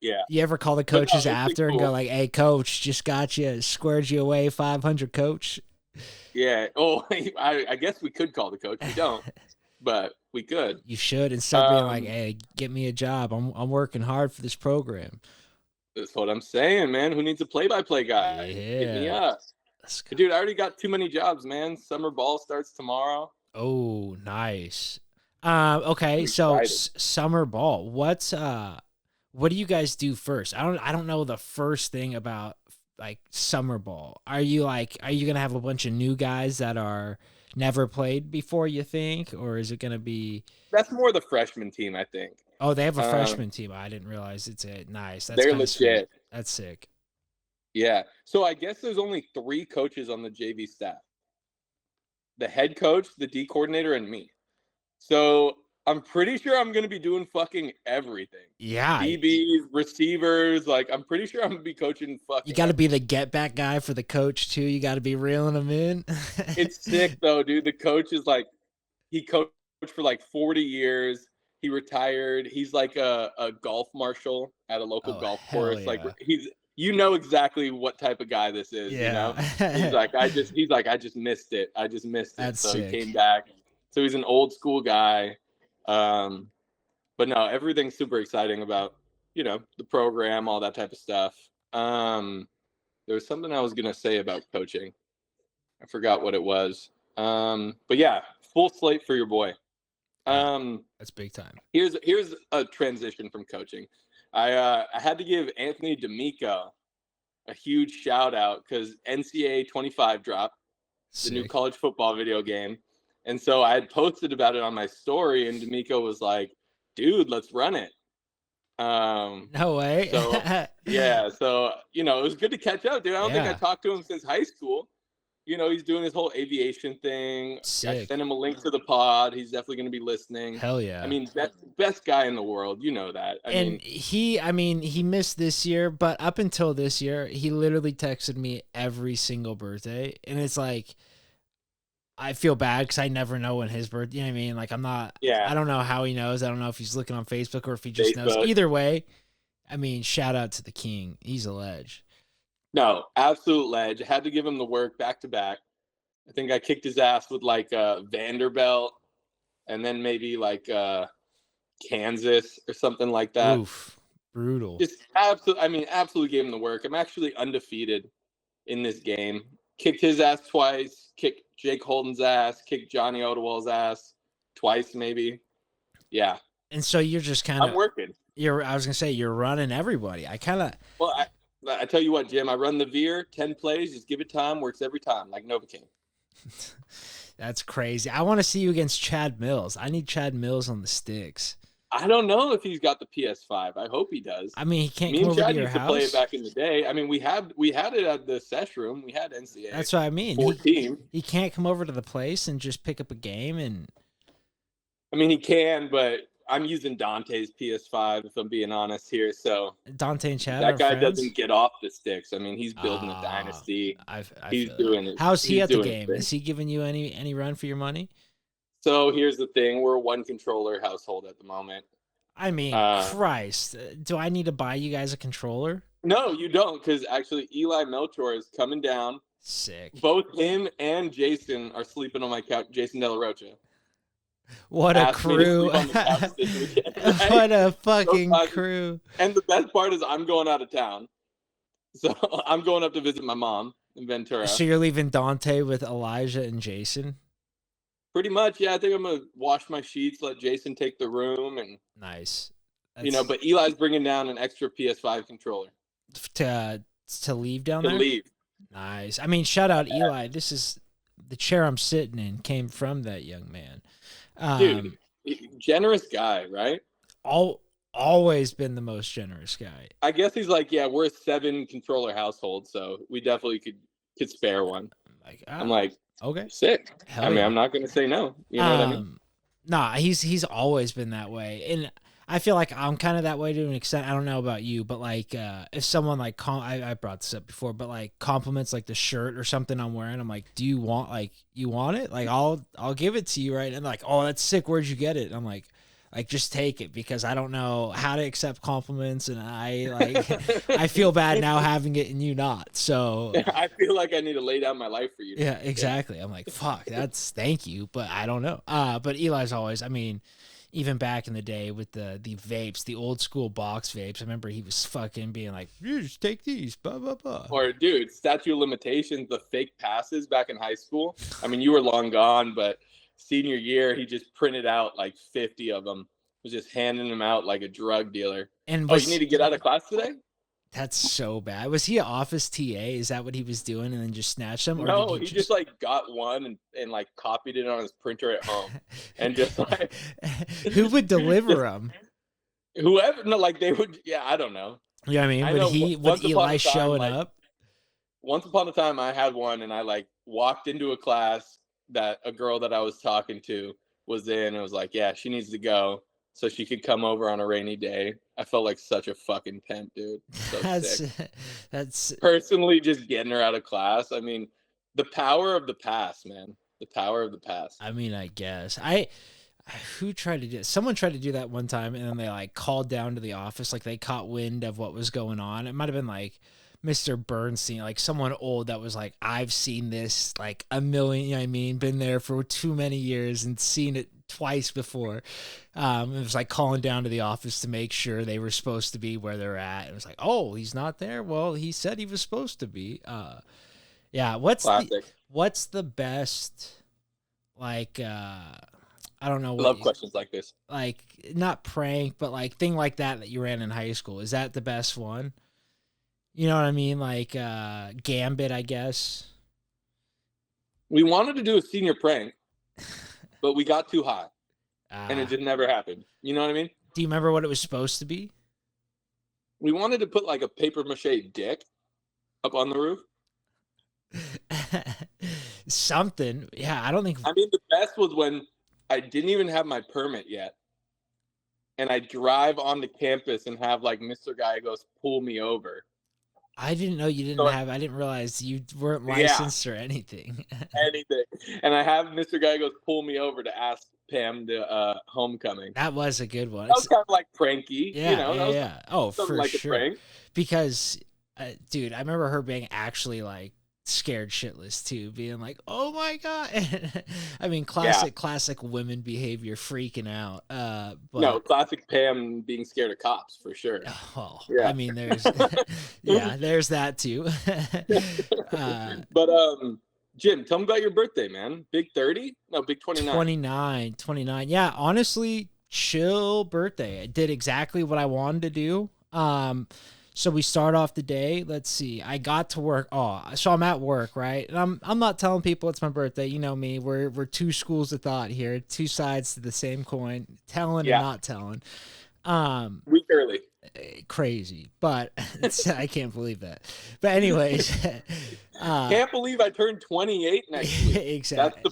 [SPEAKER 3] Yeah.
[SPEAKER 1] You ever call the coaches after and go like, "Hey, coach, just got you, squared you away 500, coach"?
[SPEAKER 3] Yeah. Oh, I guess we could call the coach. We don't, but we could.
[SPEAKER 1] You should, instead of being like, "Hey, get me a job. I'm working hard for this program."
[SPEAKER 3] That's what I'm saying, man. Who needs a play-by-play guy?
[SPEAKER 1] Yeah.
[SPEAKER 3] Hit me up. Dude, I already got too many jobs, man. Summer ball starts tomorrow.
[SPEAKER 1] Oh, nice. Okay, so summer ball. What do you guys do first? I don't know the first thing about like summer ball. Are you gonna have a bunch of new guys that are never played before, you think, or is it gonna be?
[SPEAKER 3] That's more the freshman team, I think.
[SPEAKER 1] Oh, they have a freshman team. I didn't realize it's nice. That's
[SPEAKER 3] they're legit.
[SPEAKER 1] Sweet. That's sick.
[SPEAKER 3] Yeah. So I guess there's only 3 coaches on the JV staff. The head coach, the D coordinator, and me. So I'm pretty sure I'm going to be doing fucking everything.
[SPEAKER 1] Yeah.
[SPEAKER 3] DBs, receivers. Like, I'm pretty sure I'm going to be coaching fucking.
[SPEAKER 1] You got to be the get back guy for the coach, too. You got to be reeling them in.
[SPEAKER 3] It's sick, though, dude. The coach is like, he coached for like 40 years. He retired. He's like a golf marshal at a local golf course.
[SPEAKER 1] Yeah.
[SPEAKER 3] Like, he's exactly what type of guy this is.
[SPEAKER 1] Yeah.
[SPEAKER 3] He's like, I just missed it. I just missed it.
[SPEAKER 1] That's
[SPEAKER 3] so
[SPEAKER 1] sick.
[SPEAKER 3] He came back. So he's an old school guy. But no, everything's super exciting about, the program, all that type of stuff. There was something I was going to say about coaching. I forgot what it was. But yeah, full slate for your boy.
[SPEAKER 1] That's big time.
[SPEAKER 3] Here's a transition from coaching. I had to give Anthony D'Amico a huge shout out because NCAA 25 dropped, the new college football video game. And so I had posted about it on my story, and D'Amico was like, "Dude, let's run it."
[SPEAKER 1] No way.
[SPEAKER 3] So yeah, so it was good to catch up, dude. I don't think I talked to him since high school. He's doing his whole aviation thing.
[SPEAKER 1] Sick.
[SPEAKER 3] I sent him a link to the pod. He's definitely going to be listening.
[SPEAKER 1] Hell yeah.
[SPEAKER 3] I mean, best guy in the world. You know that.
[SPEAKER 1] He missed this year, but up until this year, he literally texted me every single birthday. And it's like, I feel bad because I never know when his birthday, you know what I mean? Like, I'm not, I don't know how he knows. I don't know if he's looking on Facebook or if he just knows. Either way, I mean, shout out to the king. He's a ledge.
[SPEAKER 3] No, absolute ledge. I had to give him the work back to back. I think I kicked his ass with like Vanderbilt and then maybe like Kansas or something like that.
[SPEAKER 1] Oof, brutal.
[SPEAKER 3] Just absolutely gave him the work. I'm actually undefeated in this game. Kicked his ass twice, kicked Jake Holden's ass, kicked Johnny Odewell's ass twice maybe. Yeah.
[SPEAKER 1] And so you're just kind of
[SPEAKER 3] I'm working.
[SPEAKER 1] I was going to say you're running everybody.
[SPEAKER 3] Well, I tell you what, Jim, I run the veer, 10 plays, just give it time, works every time, like Novocaine.
[SPEAKER 1] That's crazy. I want to see you against Chad Mills. I need Chad Mills on the sticks.
[SPEAKER 3] I don't know if he's got the PS5. I hope he does.
[SPEAKER 1] I mean, he can't
[SPEAKER 3] Me
[SPEAKER 1] come
[SPEAKER 3] and
[SPEAKER 1] over
[SPEAKER 3] Chad
[SPEAKER 1] to your
[SPEAKER 3] used
[SPEAKER 1] house.
[SPEAKER 3] to play it back in the day. I mean, we had it at the sesh room. We had NCAA.
[SPEAKER 1] That's what I mean.
[SPEAKER 3] 14.
[SPEAKER 1] He can't come over to the place and just pick up a game and.
[SPEAKER 3] I mean, he can, but I'm using Dante's PS5 if I'm being honest here. So
[SPEAKER 1] Dante and Chad.
[SPEAKER 3] That guy
[SPEAKER 1] friends?
[SPEAKER 3] doesn't get off the sticks. I mean, he's building a dynasty. He's doing it.
[SPEAKER 1] How's he at the game? Is he giving you any run for your money?
[SPEAKER 3] So here's the thing: we're a 1 controller household at the moment.
[SPEAKER 1] I mean, Christ, do I need to buy you guys a controller?
[SPEAKER 3] No, you don't, because actually Eli Melchior is coming down.
[SPEAKER 1] Sick.
[SPEAKER 3] Both him and Jason are sleeping on my couch. Jason De La Rocha.
[SPEAKER 1] What a
[SPEAKER 3] Asked me to
[SPEAKER 1] crew.
[SPEAKER 3] sleep on the couch this weekend, right?
[SPEAKER 1] What a fucking
[SPEAKER 3] So
[SPEAKER 1] crew.
[SPEAKER 3] And the best part is I'm going out of town. So I'm going up to visit my mom in Ventura.
[SPEAKER 1] So you're leaving Dante with Elijah and Jason?
[SPEAKER 3] Pretty much, yeah. I think I'm gonna wash my sheets, let Jason take the room, and
[SPEAKER 1] Nice.
[SPEAKER 3] But Eli's bringing down an extra PS5 controller
[SPEAKER 1] to leave down
[SPEAKER 3] to
[SPEAKER 1] there?
[SPEAKER 3] leave.
[SPEAKER 1] Nice. I mean, shout out Eli. This is the chair I'm sitting in came from that young man.
[SPEAKER 3] Dude, generous guy, right?
[SPEAKER 1] Always been the most generous guy.
[SPEAKER 3] I guess he's like, yeah, we're a 7 controller household, so we definitely could spare one. I'm like,
[SPEAKER 1] okay,
[SPEAKER 3] sick.
[SPEAKER 1] Hell
[SPEAKER 3] I mean,
[SPEAKER 1] yeah.
[SPEAKER 3] I'm not gonna say no. You know what I mean?
[SPEAKER 1] Nah, he's always been that way, and I feel like I'm kind of that way to an extent. I don't know about you, but like if someone like I brought this up before, but like compliments like the shirt or something I'm wearing, I'm like, do you want it? Like I'll give it to you, right? And like, oh, that's sick. Where'd you get it? And I'm like just take it, because I don't know how to accept compliments, and I feel bad now having it and you not. So
[SPEAKER 3] I feel like I need to lay down my life for you.
[SPEAKER 1] Yeah, exactly. I'm like, fuck, thank you, but I don't know. But Eli's always, I mean, even back in the day with the vapes, the old school box vapes, I remember he was fucking being like, you just take these, blah, blah, blah.
[SPEAKER 3] Or dude, statute of limitations, the fake passes back in high school. I mean, you were long gone, but senior year, he just printed out like 50 of them. Was just handing them out like a drug dealer.
[SPEAKER 1] And
[SPEAKER 3] you need to get out of class today?
[SPEAKER 1] That's so bad. Was he an office TA? Is that what he was doing, and then just snatched them? Or
[SPEAKER 3] no, he just like got one and like copied it on his printer at home, and just like
[SPEAKER 1] who would deliver them?
[SPEAKER 3] Whoever, no, like they would. Yeah, I don't know.
[SPEAKER 1] You know what I mean? Would Eli showing up?
[SPEAKER 3] Once upon a time, I had one, and I like walked into a class that a girl that I was talking to was in, and was like, yeah, she needs to go so she could come over on a rainy day. I felt like such a fucking pimp, dude. So
[SPEAKER 1] that's
[SPEAKER 3] personally just getting her out of class. I mean, the power of the past, man. The power of the past.
[SPEAKER 1] I mean, I guess who tried to do it? Someone tried to do that one time, and then they like called down to the office, like they caught wind of what was going on. It might have been like Mr. Bernstein, like someone old that was like, I've seen this like a million, you know what I mean, been there for too many years and seen it twice before. It was like calling down to the office to make sure they were supposed to be where they're at. It was like, oh, he's not there. Well, he said he was supposed to be. Yeah. What's the best, like, I don't know.
[SPEAKER 3] I love questions like this.
[SPEAKER 1] Like not prank, but like thing like that you ran in high school. Is that the best one? You know what I mean? Like Gambit, I guess.
[SPEAKER 3] We wanted to do a senior prank, but we got too high, and it just never happened. You know what I mean?
[SPEAKER 1] Do you remember what it was supposed to be?
[SPEAKER 3] We wanted to put like a paper mache dick up on the roof.
[SPEAKER 1] Something. Yeah, I don't think.
[SPEAKER 3] I mean, the best was when I didn't even have my permit yet, and I drive onto campus and have like Mr. Guy goes pull me over.
[SPEAKER 1] I didn't know you didn't have. I didn't realize you weren't licensed or anything.
[SPEAKER 3] Anything. And I have Mr. Guy goes pull me over to ask Pam to homecoming.
[SPEAKER 1] That was a good one.
[SPEAKER 3] That was kind of like pranky.
[SPEAKER 1] Yeah,
[SPEAKER 3] you know,
[SPEAKER 1] yeah. Oh, for
[SPEAKER 3] like
[SPEAKER 1] sure.
[SPEAKER 3] A prank.
[SPEAKER 1] Because, dude, I remember her being actually like scared shitless too, being like, "Oh my god!" I mean, classic women behavior, freaking out. But,
[SPEAKER 3] no, classic Pam being scared of cops for sure.
[SPEAKER 1] Oh, yeah. I mean, there's there's that too.
[SPEAKER 3] But Jim, tell me about your birthday, man. Big 30? No, big 29.
[SPEAKER 1] 29. Yeah, honestly, chill birthday. I did exactly what I wanted to do. So we start off the day. Let's see. I got to work. Oh, so I'm at work, right? And I'm not telling people it's my birthday. You know me. We're two schools of thought here, two sides to the same coin, telling and not telling.
[SPEAKER 3] Week early.
[SPEAKER 1] Crazy, but I can't believe that. But anyways,
[SPEAKER 3] can't believe I turned 28 next week.
[SPEAKER 1] Exactly.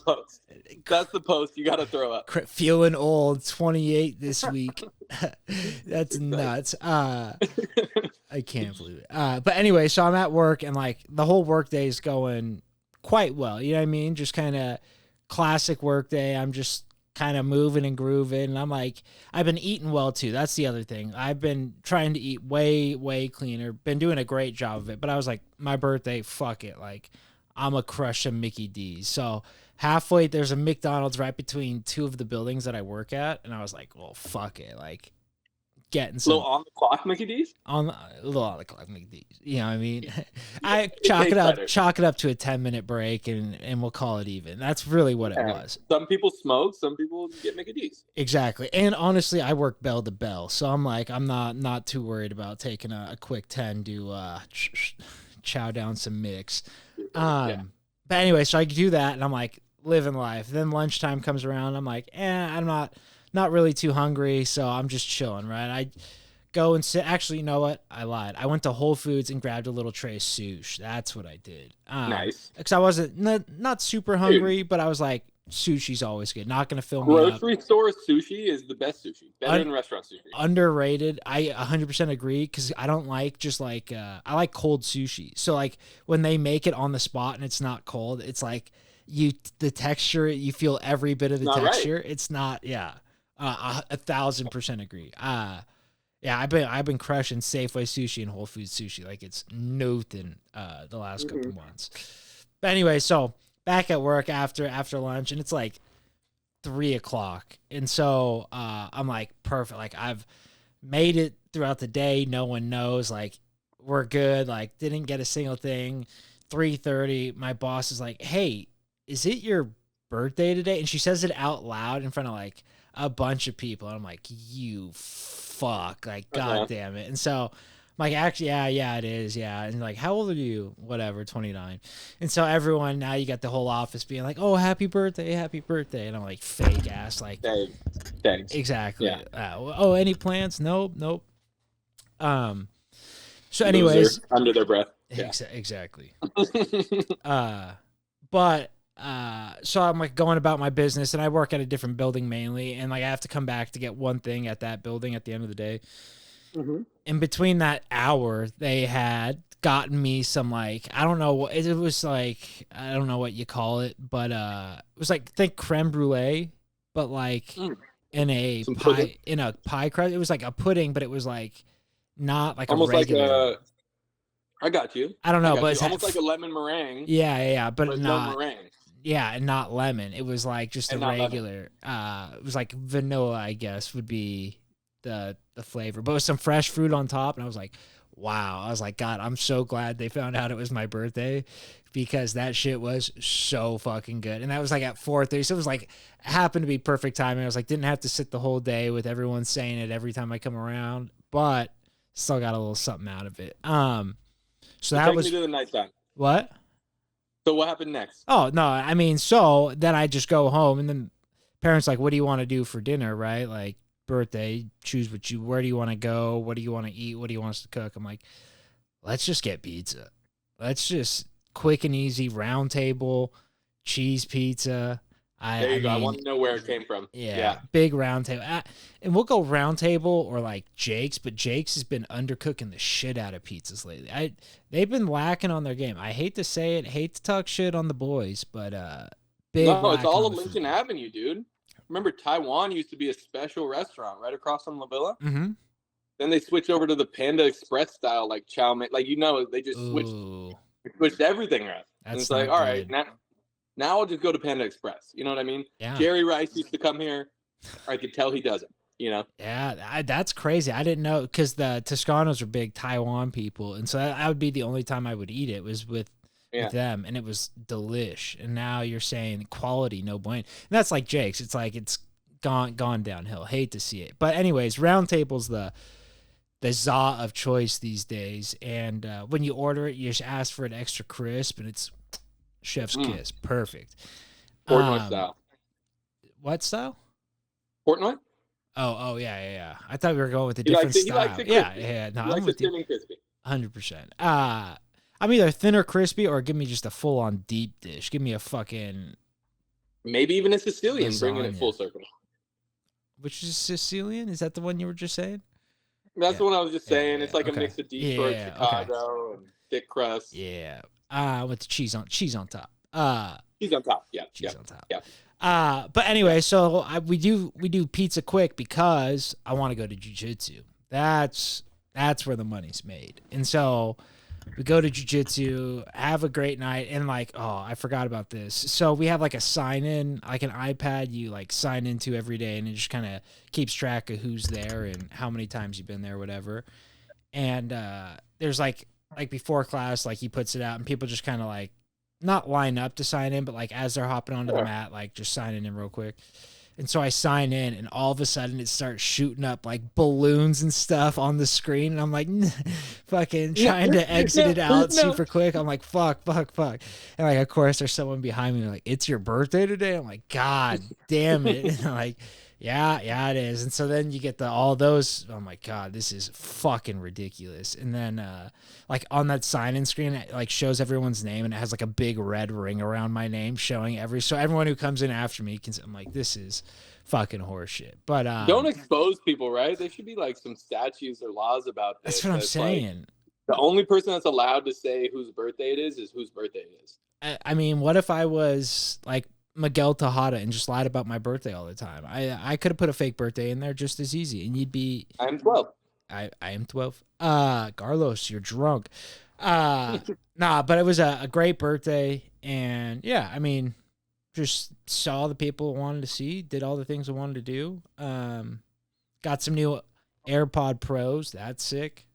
[SPEAKER 3] That's the post you got to throw up.
[SPEAKER 1] Feeling old, 28 this week. That's nuts. I can't believe it. But anyway, so I'm at work, and like the whole work day is going quite well. You know what I mean? Just kind of classic work day. I'm just kind of moving and grooving. And I'm like, I've been eating well too. That's the other thing. I've been trying to eat way, way cleaner. Been doing a great job of it. But I was like, my birthday, fuck it. Like, I'm going to crush some Mickey D's. So halfway, there's a McDonald's right between two of the buildings that I work at. And I was like, well, fuck it. Like, getting some.
[SPEAKER 3] Little on the clock Mickey D's?
[SPEAKER 1] A little on the clock Mickey D's. You know what I mean? I
[SPEAKER 3] It
[SPEAKER 1] chalk it
[SPEAKER 3] tastes
[SPEAKER 1] up,
[SPEAKER 3] better.
[SPEAKER 1] chalk it up to a 10-minute break, and we'll call it even. That's really what it was.
[SPEAKER 3] Some people smoke, some people get Mickey D's.
[SPEAKER 1] Exactly. And honestly, I work bell to bell, so I'm like, I'm not too worried about taking a quick 10 to chow down some mix. But anyway, so I do that, and I'm like living life. Then lunchtime comes around, I'm like, I'm not really too hungry, so I'm just chilling, right? I go and sit. Actually, you know what? I lied. I went to Whole Foods and grabbed a little tray of sushi. That's what I did.
[SPEAKER 3] Nice.
[SPEAKER 1] Because I wasn't not super hungry, but I was like, sushi's always good. Not going to fill me up.
[SPEAKER 3] Grocery store sushi is the best sushi. Better than restaurant sushi.
[SPEAKER 1] Underrated. I 100% agree because I don't like just like I like cold sushi. So like when they make it on the spot and it's not cold, it's like the texture, you feel every bit of the texture. Right. It's not. Yeah. 1,000% agree. Yeah, I've been crushing Safeway sushi and Whole Foods sushi like it's nothing the last couple months. But anyway, so back at work after lunch, and it's like 3:00, and so I'm like, perfect. Like I've made it throughout the day. No one knows. Like we're good. Like didn't get a single thing. 3:30, my boss is like, "Hey, is it your birthday today?" And she says it out loud in front of like a bunch of people. And I'm like, you fuck, like, God damn it. And so I'm like, actually, yeah, it is. Yeah. And like, how old are you? Whatever, 29. And so everyone, now you got the whole office being like, oh, happy birthday. And I'm like, fake ass. Like,
[SPEAKER 3] thanks.
[SPEAKER 1] Exactly.
[SPEAKER 3] Yeah.
[SPEAKER 1] Oh, any plans? Nope. So anyways.
[SPEAKER 3] Loser, under their breath. Yeah.
[SPEAKER 1] Exactly. But so I'm like going about my business, and I work at a different building mainly, and like I have to come back to get one thing at that building at the end of the day. In between that hour, they had gotten me some like, I don't know what it was, like I don't know what you call it, but it was like, think creme brulee, but like in a pie crust. It was like a pudding, but it was like not like
[SPEAKER 3] almost
[SPEAKER 1] a regular.
[SPEAKER 3] Like I got you.
[SPEAKER 1] I don't know, but it's
[SPEAKER 3] almost like a lemon meringue.
[SPEAKER 1] Yeah, but not
[SPEAKER 3] meringue.
[SPEAKER 1] Yeah, and not lemon. It was like just a regular. It was like vanilla, I guess, would be the flavor, but with some fresh fruit on top. And I was like, wow. I was like, God, I'm so glad they found out it was my birthday, because that shit was so fucking good. And that was like at 4:30, so it was like happened to be perfect timing. I was like, didn't have to sit the whole day with everyone saying it every time I come around, but still got a little something out of it. So that was
[SPEAKER 3] me to the nighttime.
[SPEAKER 1] What?
[SPEAKER 3] So what happened next?
[SPEAKER 1] Oh, no, I mean, so then I just go home, and then parents like, what do you want to do for dinner, right? Like, birthday, choose where do you want to go? What do you want to eat? What do you want us to cook? I'm like, let's just get pizza. Let's just quick and easy, round table, cheese pizza.
[SPEAKER 3] There you go. I want to know where it came from.
[SPEAKER 1] Yeah. Big round table. And we'll go round table or like Jake's, but Jake's has been undercooking the shit out of pizzas lately. They've been lacking on their game. I hate to say it, hate to talk shit on the boys, but big.
[SPEAKER 3] No, it's all of Lincoln Avenue, dude. Remember, Taiwan used to be a special restaurant right across from La Villa?
[SPEAKER 1] Mm-hmm.
[SPEAKER 3] Then they switched over to the Panda Express style, like chow mein. Like, they just switched everything around. And it's like, all right, now I'll just go to Panda Express. You know what I mean?
[SPEAKER 1] Yeah.
[SPEAKER 3] Jerry Rice used to come here. I could tell he doesn't,
[SPEAKER 1] Yeah, that's crazy. I didn't know, because the Toscanos are big Taiwan people. And so that would be the only time I would eat it was with them. And it was delish. And now you're saying quality, no bueno. And that's like Jake's. It's like it's gone downhill. Hate to see it. But anyways, round table's the za of choice these days. And when you order it, you just ask for an extra crisp, and it's chef's kiss. Perfect.
[SPEAKER 3] Portnoy style.
[SPEAKER 1] What style?
[SPEAKER 3] Portnoy?
[SPEAKER 1] Oh, yeah. I thought we were going with a different style.
[SPEAKER 3] He likes it crispy.
[SPEAKER 1] Yeah. No,
[SPEAKER 3] he likes it thin and crispy.
[SPEAKER 1] 100%. I'm either thin or crispy, or give me just a full-on deep dish. Give me a fucking...
[SPEAKER 3] Maybe even a Sicilian,
[SPEAKER 1] lasagna.
[SPEAKER 3] bringing it full circle.
[SPEAKER 1] Which is Sicilian? Is that the one you were just saying?
[SPEAKER 3] That's the one I was just saying. It's like a mix of Detroit, Chicago, and thick crust.
[SPEAKER 1] Yeah. With the cheese on top.
[SPEAKER 3] Cheese on top. Yeah.
[SPEAKER 1] Cheese on top.
[SPEAKER 3] Yeah.
[SPEAKER 1] But anyway, so we do pizza quick because I want to go to jiu-jitsu. That's where the money's made. And so we go to jiu-jitsu, have a great night, and like, oh, I forgot about this. So we have like a sign in, like an iPad you like sign into every day, and it just kind of keeps track of who's there and how many times you've been there, whatever. And there's like before class, like he puts it out, and people just kind of like not line up to sign in, but like as they're hopping onto the mat, like just signing in real quick. And so I sign in, and all of a sudden it starts shooting up like balloons and stuff on the screen. And I'm like, fucking trying to exit it out super quick. I'm like, fuck. And like, of course, there's someone behind me like, it's your birthday today? I'm like, God damn it. And I'm like, yeah, it is. And so then you get all those. Oh my God, this is fucking ridiculous. And then like on that sign-in screen, it like shows everyone's name, and it has like a big red ring around my name showing so everyone who comes in after me can. I'm like, this is fucking horseshit. But
[SPEAKER 3] don't expose people, right? There should be like some statutes or laws about this.
[SPEAKER 1] That's what I'm saying.
[SPEAKER 3] Like, the only person that's allowed to say whose birthday it is whose birthday it is.
[SPEAKER 1] I mean, what if I was like Miguel Tejada and just lied about my birthday all the time? I could have put a fake birthday in there just as easy, and you'd be.
[SPEAKER 3] I'm 12.
[SPEAKER 1] I am 12. Carlos, you're drunk. Nah, but it was a great birthday, and yeah, I mean, just saw the people I wanted to see, did all the things I wanted to do. Got some new AirPod Pros. That's sick.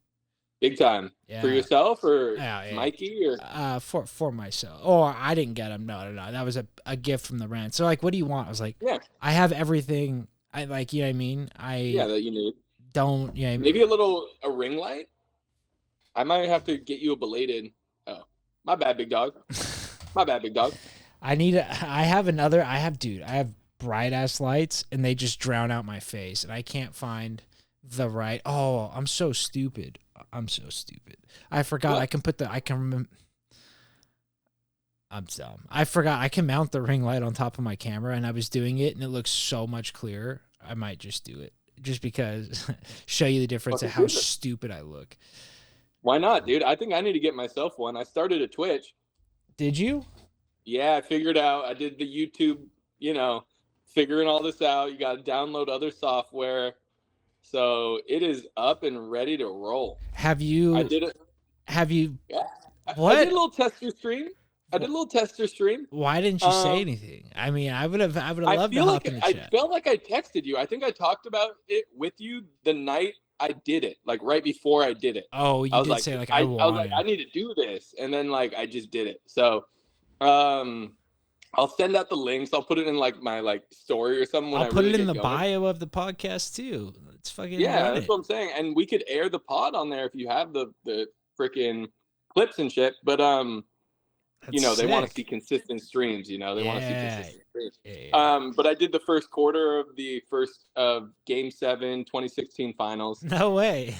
[SPEAKER 3] Big time.
[SPEAKER 1] Yeah.
[SPEAKER 3] For yourself or
[SPEAKER 1] yeah.
[SPEAKER 3] Mikey or
[SPEAKER 1] for myself. Or I didn't get them. No. That was a gift from the rent. So like, what do you want? I was like,
[SPEAKER 3] yeah,
[SPEAKER 1] I have everything. I like, you know what I mean?
[SPEAKER 3] that you need.
[SPEAKER 1] Don't, you know what I mean?
[SPEAKER 3] Maybe a ring light. I might have to get you a belated. Oh, my bad, big dog.
[SPEAKER 1] I have bright ass lights, and they just drown out my face, and I can't find the right. Oh, I'm so stupid. I forgot. What? I'm dumb. I forgot I can mount the ring light on top of my camera, and I was doing it, and it looks so much clearer. I might just do it just because show you the difference of how stupid I look.
[SPEAKER 3] Why not, dude? I think I need to get myself one. I started a Twitch.
[SPEAKER 1] Did you?
[SPEAKER 3] Yeah, I figured out. I did the YouTube, figuring all this out. You got to download other software. So it is up and ready to roll.
[SPEAKER 1] Have you?
[SPEAKER 3] I did it.
[SPEAKER 1] Have you?
[SPEAKER 3] Yeah.
[SPEAKER 1] What?
[SPEAKER 3] I did a little tester stream.
[SPEAKER 1] Why didn't you say anything? I mean, I would have loved to hop in the chat.
[SPEAKER 3] I felt like I texted you. I think I talked about it with you the night I did it, like right before I did it.
[SPEAKER 1] Oh, you did say like I was
[SPEAKER 3] like, I need to do this, and then like I just did it. So, I'll send out the links. I'll put it in like my story or something.
[SPEAKER 1] I'll put it in the bio of the podcast too. It's fucking
[SPEAKER 3] that's what I'm saying. And we could air the pod on there if you have the freaking clips and shit. But they want to see consistent streams. They want to see consistent streams. Yeah. But I did the first quarter of the first Game 7 2016 finals.
[SPEAKER 1] No way.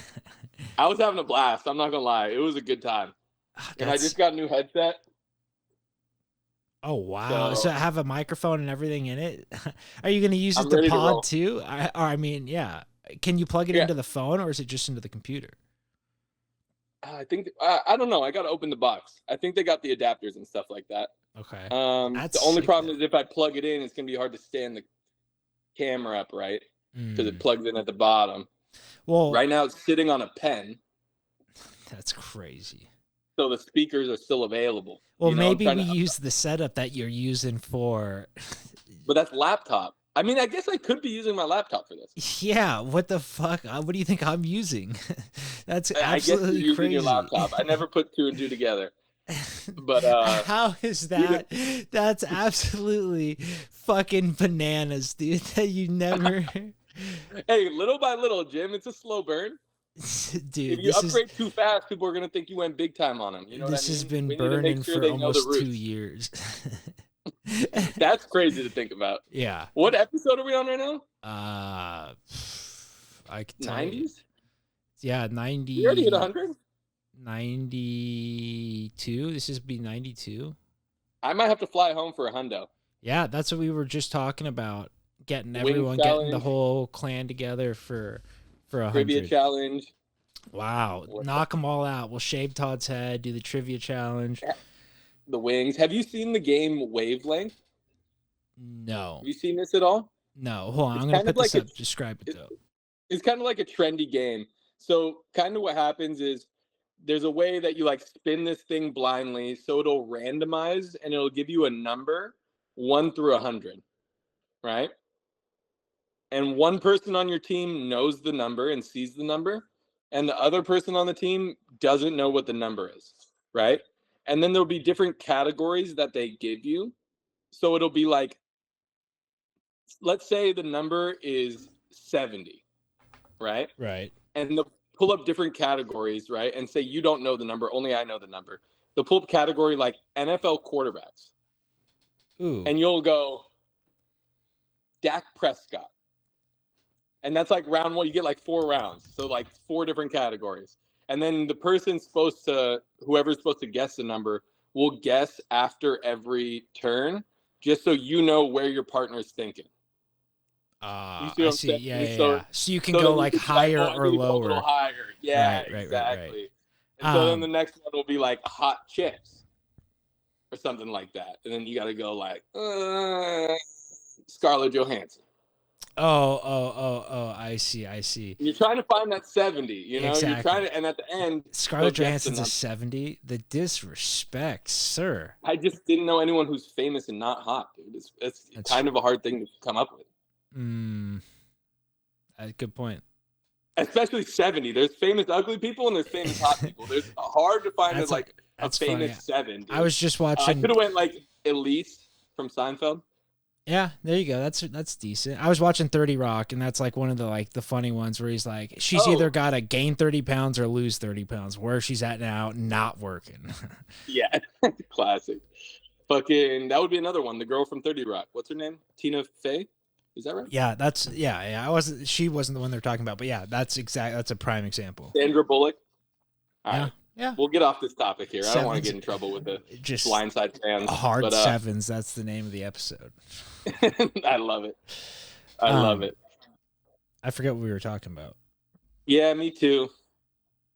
[SPEAKER 3] I was having a blast. I'm not gonna lie. It was a good time. And I just got a new headset.
[SPEAKER 1] Oh wow! So I have a microphone and everything in it. Are you going to use it to pod too? I mean, yeah. Can you plug it into the phone, or is it just into the computer?
[SPEAKER 3] I think I don't know. I got to open the box. I think they got the adapters and stuff like that.
[SPEAKER 1] Okay.
[SPEAKER 3] The only problem is if I plug it in, it's going to be hard to stand the camera up, right? Because it plugs in at the bottom.
[SPEAKER 1] Well,
[SPEAKER 3] right now it's sitting on a pen.
[SPEAKER 1] That's crazy.
[SPEAKER 3] So the speakers are still available.
[SPEAKER 1] Well, maybe we use the setup that you're using for.
[SPEAKER 3] But that's laptop. I mean, I guess I could be using my laptop for this.
[SPEAKER 1] Yeah. What the fuck? What do you think I'm using? That's absolutely
[SPEAKER 3] I guess you're using
[SPEAKER 1] crazy.
[SPEAKER 3] Your laptop. I never put two and two together. But
[SPEAKER 1] how is that? That's absolutely fucking bananas, dude. That you never.
[SPEAKER 3] Hey, little by little, Jim. It's a slow burn.
[SPEAKER 1] Dude,
[SPEAKER 3] if you upgrade too fast, people are gonna think you went big time on them. You know
[SPEAKER 1] this
[SPEAKER 3] what I mean?
[SPEAKER 1] has been burning for almost 2 years.
[SPEAKER 3] That's crazy to think about.
[SPEAKER 1] Yeah.
[SPEAKER 3] What episode are we on right now?
[SPEAKER 1] I could tell 90s?
[SPEAKER 3] You.
[SPEAKER 1] Yeah, 90.
[SPEAKER 3] You already hit 100?
[SPEAKER 1] 92. This is be 92.
[SPEAKER 3] I might have to fly home for a hundo.
[SPEAKER 1] Yeah, that's what we were just talking about. Getting the whole clan together for 100.
[SPEAKER 3] Trivia challenge.
[SPEAKER 1] Wow. Knock them all out. We'll shave Todd's head, do the trivia challenge.
[SPEAKER 3] The wings. Have you seen the game Wavelength?
[SPEAKER 1] No.
[SPEAKER 3] Have you seen this at all?
[SPEAKER 1] No. Hold on.
[SPEAKER 3] It's
[SPEAKER 1] I'm going
[SPEAKER 3] kind
[SPEAKER 1] to
[SPEAKER 3] of
[SPEAKER 1] put this
[SPEAKER 3] like
[SPEAKER 1] up. Describe it, though.
[SPEAKER 3] It's kind of like a trendy game. So kind of what happens is there's a way that you like spin this thing blindly, so it'll randomize and it'll give you a number 1 through 100, right? And one person on your team knows the number and sees the number, and the other person on the team doesn't know what the number is, right? And then there'll be different categories that they give you. So it'll be like, let's say the number is 70, right?
[SPEAKER 1] Right.
[SPEAKER 3] And they'll pull up different categories, right? And say, you don't know the number, only I know the number. They'll pull up category like NFL quarterbacks.
[SPEAKER 1] Ooh.
[SPEAKER 3] And you'll go, Dak Prescott. And that's like round 1. You get like 4 rounds. So like 4 different categories. And then the person's supposed to, whoever's supposed to guess the number, will guess after every turn, just so you know where your partner's thinking.
[SPEAKER 1] I
[SPEAKER 3] what I'm
[SPEAKER 1] see.
[SPEAKER 3] saying?
[SPEAKER 1] Yeah. So you can
[SPEAKER 3] So
[SPEAKER 1] go
[SPEAKER 3] then
[SPEAKER 1] like
[SPEAKER 3] you can
[SPEAKER 1] higher
[SPEAKER 3] like,
[SPEAKER 1] or
[SPEAKER 3] maybe go a little
[SPEAKER 1] lower.
[SPEAKER 3] higher. Yeah,
[SPEAKER 1] Right.
[SPEAKER 3] exactly. And so then the next one will be like hot chips or something like that. And then you got to go like Scarlett Johansson.
[SPEAKER 1] Oh, I see.
[SPEAKER 3] And you're trying to find that 70, you know?
[SPEAKER 1] Exactly.
[SPEAKER 3] You're trying to, and at the end,
[SPEAKER 1] Scarlett
[SPEAKER 3] they'll guess the
[SPEAKER 1] Johansson's a
[SPEAKER 3] number.
[SPEAKER 1] 70. The disrespect, sir.
[SPEAKER 3] I just didn't know anyone who's famous and not hot, dude. It's kind of a hard thing to come up with.
[SPEAKER 1] Good point.
[SPEAKER 3] Especially 70. There's famous ugly people and there's famous hot people. There's hard to find a famous
[SPEAKER 1] funny.
[SPEAKER 3] 7. Dude.
[SPEAKER 1] I was just watching.
[SPEAKER 3] I could have went like Elise from Seinfeld.
[SPEAKER 1] Yeah, there you go. That's decent. I was watching 30 Rock, and that's like one of the funny ones where he's like, she's either got to gain 30 pounds or lose 30 pounds. Where she's at now, not working.
[SPEAKER 3] Yeah, classic. Fucking, that would be another one. The girl from 30 Rock. What's her name? Tina Fey? Is that right?
[SPEAKER 1] Yeah, she wasn't the one they're talking about, but yeah, that's a prime example.
[SPEAKER 3] Sandra Bullock. All
[SPEAKER 1] Yeah.
[SPEAKER 3] right.
[SPEAKER 1] Yeah.
[SPEAKER 3] We'll get off this topic here. I don't want to
[SPEAKER 1] Sevens.
[SPEAKER 3] get in trouble with the
[SPEAKER 1] Just
[SPEAKER 3] Blindside fans.
[SPEAKER 1] hard
[SPEAKER 3] but,
[SPEAKER 1] sevens. That's the name of the episode.
[SPEAKER 3] I love it. I love it.
[SPEAKER 1] I forget what we were talking about.
[SPEAKER 3] Yeah, me too.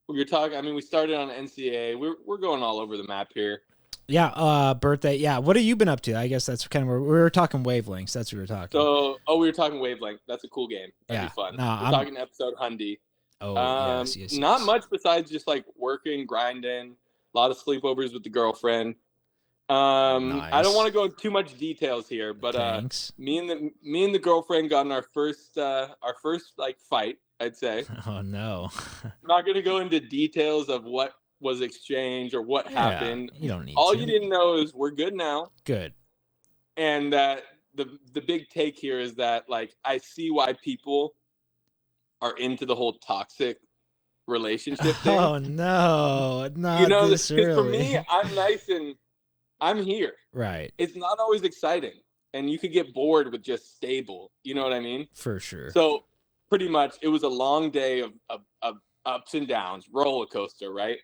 [SPEAKER 3] We were talking. I mean, we started on NCAA. We're going all over the map here.
[SPEAKER 1] Yeah, birthday. Yeah, what have you been up to? I guess that's kind of where we were talking wavelengths. That's what we were talking.
[SPEAKER 3] So, we were talking wavelength. That's a cool game. That'd be fun.
[SPEAKER 1] No,
[SPEAKER 3] we're talking episode Hundy.
[SPEAKER 1] Oh, yes.
[SPEAKER 3] Not much besides just like working, grinding, a lot of sleepovers with the girlfriend.
[SPEAKER 1] Nice.
[SPEAKER 3] I don't want to go into too much details here, but
[SPEAKER 1] Thanks.
[SPEAKER 3] me and the girlfriend got in our first like fight, I'd say.
[SPEAKER 1] Oh no.
[SPEAKER 3] I'm not gonna go into details of what was exchanged or what happened.
[SPEAKER 1] You don't need
[SPEAKER 3] All
[SPEAKER 1] to.
[SPEAKER 3] you didn't know is we're good now.
[SPEAKER 1] Good.
[SPEAKER 3] And the big take here is that like I see why people are into the whole toxic relationship thing.
[SPEAKER 1] Oh no, not this
[SPEAKER 3] because for
[SPEAKER 1] early.
[SPEAKER 3] me, I'm nice and I'm here.
[SPEAKER 1] Right.
[SPEAKER 3] It's not always exciting, and you could get bored with just stable. You know what I mean?
[SPEAKER 1] For sure.
[SPEAKER 3] So pretty much, it was a long day of ups and downs, roller coaster, right?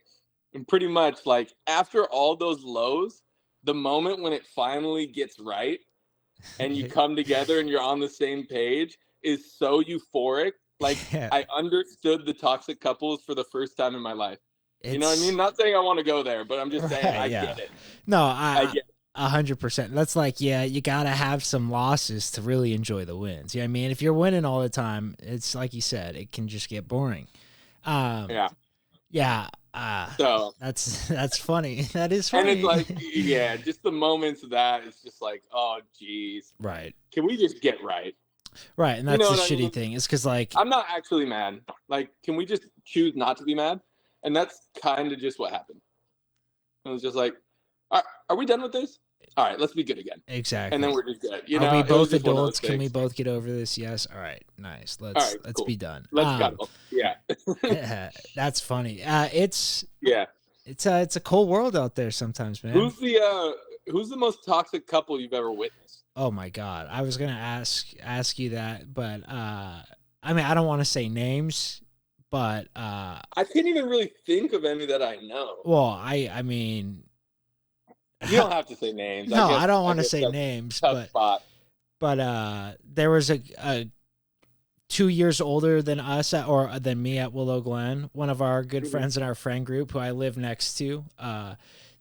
[SPEAKER 3] And pretty much like after all those lows, the moment when it finally gets right, and you come together and you're on the same page is so euphoric. Like I understood the toxic couples for the first time in my life. You know what I mean? Not saying I want to go there, but I'm just saying I get it.
[SPEAKER 1] No,
[SPEAKER 3] I get it.
[SPEAKER 1] 100%. That's like, yeah, you gotta have some losses to really enjoy the wins. You know what I mean? If you're winning all the time, it's like you said, it can just get boring.
[SPEAKER 3] Yeah.
[SPEAKER 1] So that's funny. That is funny.
[SPEAKER 3] And it's like, yeah, just the moments of that, it's just like, oh, geez.
[SPEAKER 1] Right.
[SPEAKER 3] Can we just get right?
[SPEAKER 1] Right, and that's the shitty thing. It's because, like...
[SPEAKER 3] I'm not actually mad. Like, can we just choose not to be mad? And that's kind of just what happened. It was just like, are we done with this? All right, let's be good again.
[SPEAKER 1] Exactly.
[SPEAKER 3] And then we're just good. You
[SPEAKER 1] Are
[SPEAKER 3] know,
[SPEAKER 1] we both adults? Can we both get over this? Yes. All right, nice. Let's
[SPEAKER 3] cool.
[SPEAKER 1] be done.
[SPEAKER 3] Let's go. Yeah.
[SPEAKER 1] That's funny. It's a cold world out there sometimes, man.
[SPEAKER 3] Who's the most toxic couple you've ever witnessed?
[SPEAKER 1] Oh my God. I was gonna ask you that, but I mean I don't want to say names, but
[SPEAKER 3] I can't even really think of any that I know.
[SPEAKER 1] Well, I mean
[SPEAKER 3] you don't have to say names.
[SPEAKER 1] No, I don't want to say names,
[SPEAKER 3] but
[SPEAKER 1] there was a 2 years older than us than me at Willow Glen, one of our good friends in our friend group who I live next to.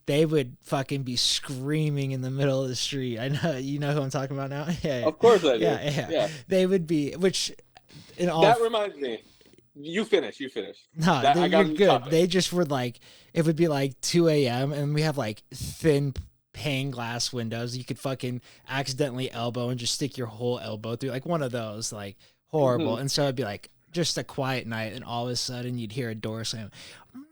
[SPEAKER 1] they would fucking be screaming in the middle of the street. I know, you know who I'm talking about now? Yeah.
[SPEAKER 3] Of course I do.
[SPEAKER 1] Yeah. They would be, which in all.
[SPEAKER 3] That reminds me. You finish.
[SPEAKER 1] No,
[SPEAKER 3] I got
[SPEAKER 1] you're good.
[SPEAKER 3] topic.
[SPEAKER 1] They just were like, it would be like 2 a.m. and we have like thin pane glass windows. You could fucking accidentally elbow and just stick your whole elbow through, like one of those, like horrible.
[SPEAKER 3] Mm-hmm.
[SPEAKER 1] And so it'd be like just a quiet night, and all of a sudden you'd hear a door slam,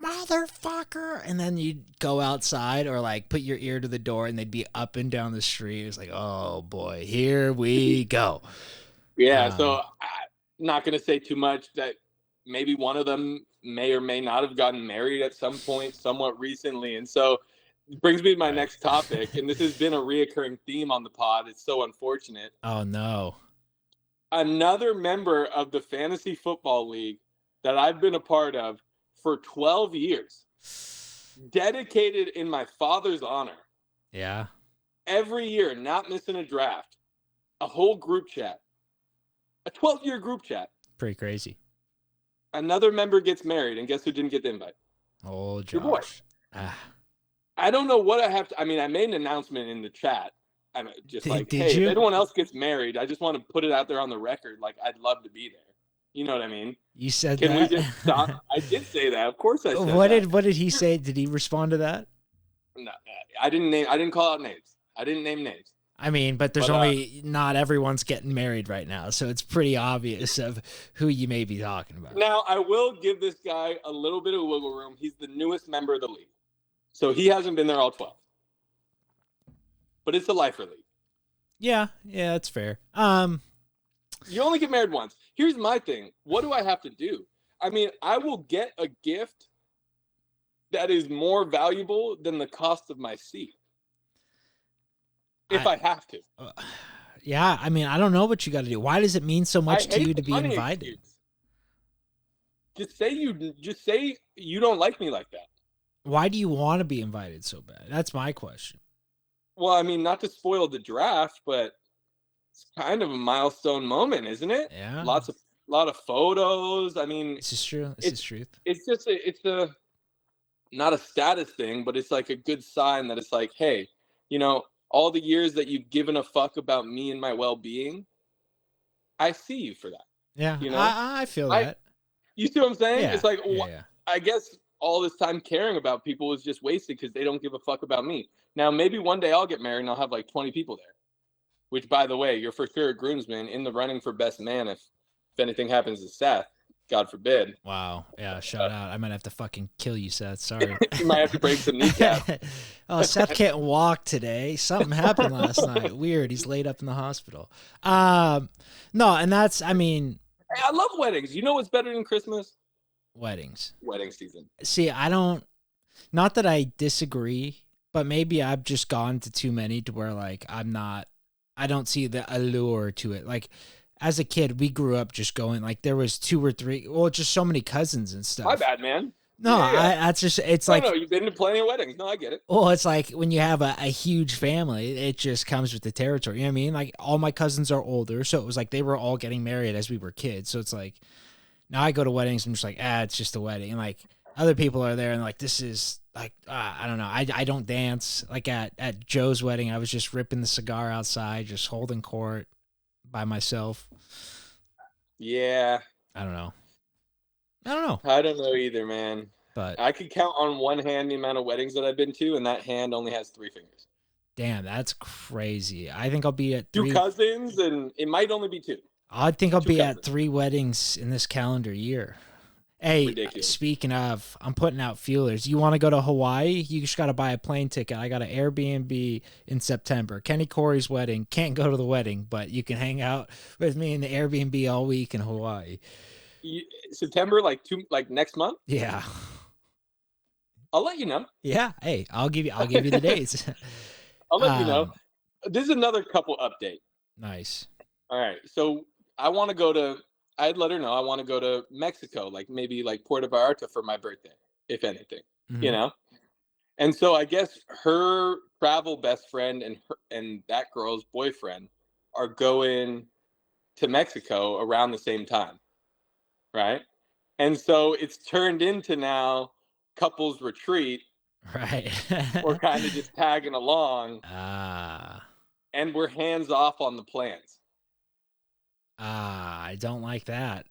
[SPEAKER 1] motherfucker, and then you'd go outside or like put your ear to the door, and they'd be up and down the street. It's like, oh boy, here we go.
[SPEAKER 3] Yeah. So I'm not gonna say too much. That maybe one of them may or may not have gotten married at some point, somewhat recently, and so. It brings me to my next topic, and this has been a reoccurring theme on the pod. It's so unfortunate.
[SPEAKER 1] Oh, no.
[SPEAKER 3] Another member of the fantasy football league that I've been a part of for 12 years, dedicated in my father's honor.
[SPEAKER 1] Yeah.
[SPEAKER 3] Every year, not missing a draft, a whole group chat, a 12-year group chat.
[SPEAKER 1] Pretty crazy.
[SPEAKER 3] Another member gets married, and guess who didn't get the invite?
[SPEAKER 1] Oh, Josh.
[SPEAKER 3] Your boy. I don't know what I have to. I mean, I made an announcement in the chat. I'm just like,
[SPEAKER 1] Did
[SPEAKER 3] hey,
[SPEAKER 1] you?
[SPEAKER 3] if anyone else gets married, I just want to put it out there on the record. Like, I'd love to be there. You know what I mean?
[SPEAKER 1] You said
[SPEAKER 3] Can
[SPEAKER 1] that?
[SPEAKER 3] we just stop? I did say that. Of course I said
[SPEAKER 1] What
[SPEAKER 3] that.
[SPEAKER 1] did he say? Did he respond to that?
[SPEAKER 3] No, I didn't call out names. I didn't name names.
[SPEAKER 1] I mean, but there's only not everyone's getting married right now, so it's pretty obvious of who you may be talking about.
[SPEAKER 3] Now, I will give this guy a little bit of wiggle room. He's the newest member of the league, so he hasn't been there all 12. But it's a lifer league.
[SPEAKER 1] Yeah, that's fair.
[SPEAKER 3] You only get married once. Here's my thing. What do I have to do? I mean, I will get a gift that is more valuable than the cost of my seat. If I have to.
[SPEAKER 1] Yeah, I mean, I don't know what you got to do. Why does it mean so much to you to be invited?
[SPEAKER 3] Just say you don't like me like that.
[SPEAKER 1] Why do you want to be invited so bad? That's my question.
[SPEAKER 3] Well, I mean, not to spoil the draft, but it's kind of a milestone moment, isn't it?
[SPEAKER 1] Yeah.
[SPEAKER 3] Lot of photos. I mean,
[SPEAKER 1] this is true. This is truth.
[SPEAKER 3] It's just it's not a status thing, but it's like a good sign that it's like, hey, you know, all the years that you've given a fuck about me and my well-being, I see you for that.
[SPEAKER 1] Yeah,
[SPEAKER 3] you know,
[SPEAKER 1] I feel that.
[SPEAKER 3] You see what I'm saying?
[SPEAKER 1] Yeah.
[SPEAKER 3] It's like,
[SPEAKER 1] yeah.
[SPEAKER 3] I guess all this time caring about people is just wasted because they don't give a fuck about me. Now, maybe one day I'll get married and I'll have like 20 people there. Which, by the way, you're for sure a groomsman in the running for best man if anything happens to Seth. God forbid.
[SPEAKER 1] Wow. Yeah, shout out. I might have to fucking kill you, Seth. Sorry.
[SPEAKER 3] You might have to break some kneecap.
[SPEAKER 1] Oh, Seth can't walk today. Something happened last night. Weird. He's laid up in the hospital. No, and that's, I mean.
[SPEAKER 3] Hey, I love weddings. You know what's better than Christmas?
[SPEAKER 1] Weddings.
[SPEAKER 3] Wedding season.
[SPEAKER 1] See, not that I disagree, but maybe I've just gone to too many to where like I don't see the allure to it. Like, as a kid, we grew up just going, like, there was 2 or 3, well, just so many cousins and stuff.
[SPEAKER 3] My bad, man.
[SPEAKER 1] No,
[SPEAKER 3] yeah.
[SPEAKER 1] that's just, it's like.
[SPEAKER 3] No, you've been to plenty of weddings. No, I get it.
[SPEAKER 1] Well, it's like when you have a huge family, it just comes with the territory. You know what I mean? Like, all my cousins are older, so it was like they were all getting married as we were kids. So it's like, now I go to weddings, I'm just like, it's just a wedding. And like, other people are there and like, this is like, I don't know. I don't dance. Like at Joe's wedding, I was just ripping the cigar outside, just holding court by myself.
[SPEAKER 3] Yeah.
[SPEAKER 1] I don't know.
[SPEAKER 3] I don't know either, man.
[SPEAKER 1] But
[SPEAKER 3] I could count on one hand the amount of weddings that I've been to, and that hand only has 3 fingers.
[SPEAKER 1] Damn, that's crazy. I think I'll be at
[SPEAKER 3] 2 cousins, and it might only be 2.
[SPEAKER 1] I think I'll be
[SPEAKER 3] cousins.
[SPEAKER 1] at 3 weddings in this calendar year. Hey,
[SPEAKER 3] Ridiculous.
[SPEAKER 1] Speaking of, I'm putting out feelers. You want to go to Hawaii? You just got to buy a plane ticket. I got an Airbnb in September. Kenny Corey's wedding. Can't go to the wedding, but you can hang out with me in the Airbnb all week in Hawaii.
[SPEAKER 3] September, like next month?
[SPEAKER 1] Yeah.
[SPEAKER 3] I'll let you know.
[SPEAKER 1] Yeah. Hey, I'll give you the days.
[SPEAKER 3] I'll let you know. This is another couple update.
[SPEAKER 1] Nice.
[SPEAKER 3] All right. So I'd let her know I want to go to Mexico, like maybe like Puerto Vallarta for my birthday, if anything,
[SPEAKER 1] Mm-hmm.
[SPEAKER 3] you know? And so I guess her travel best friend and that girl's boyfriend are going to Mexico around the same time. Right. And so it's turned into now couples retreat
[SPEAKER 1] Right.
[SPEAKER 3] We're kind of just tagging along,
[SPEAKER 1] Ah.
[SPEAKER 3] and we're hands off on the plans.
[SPEAKER 1] I don't like that.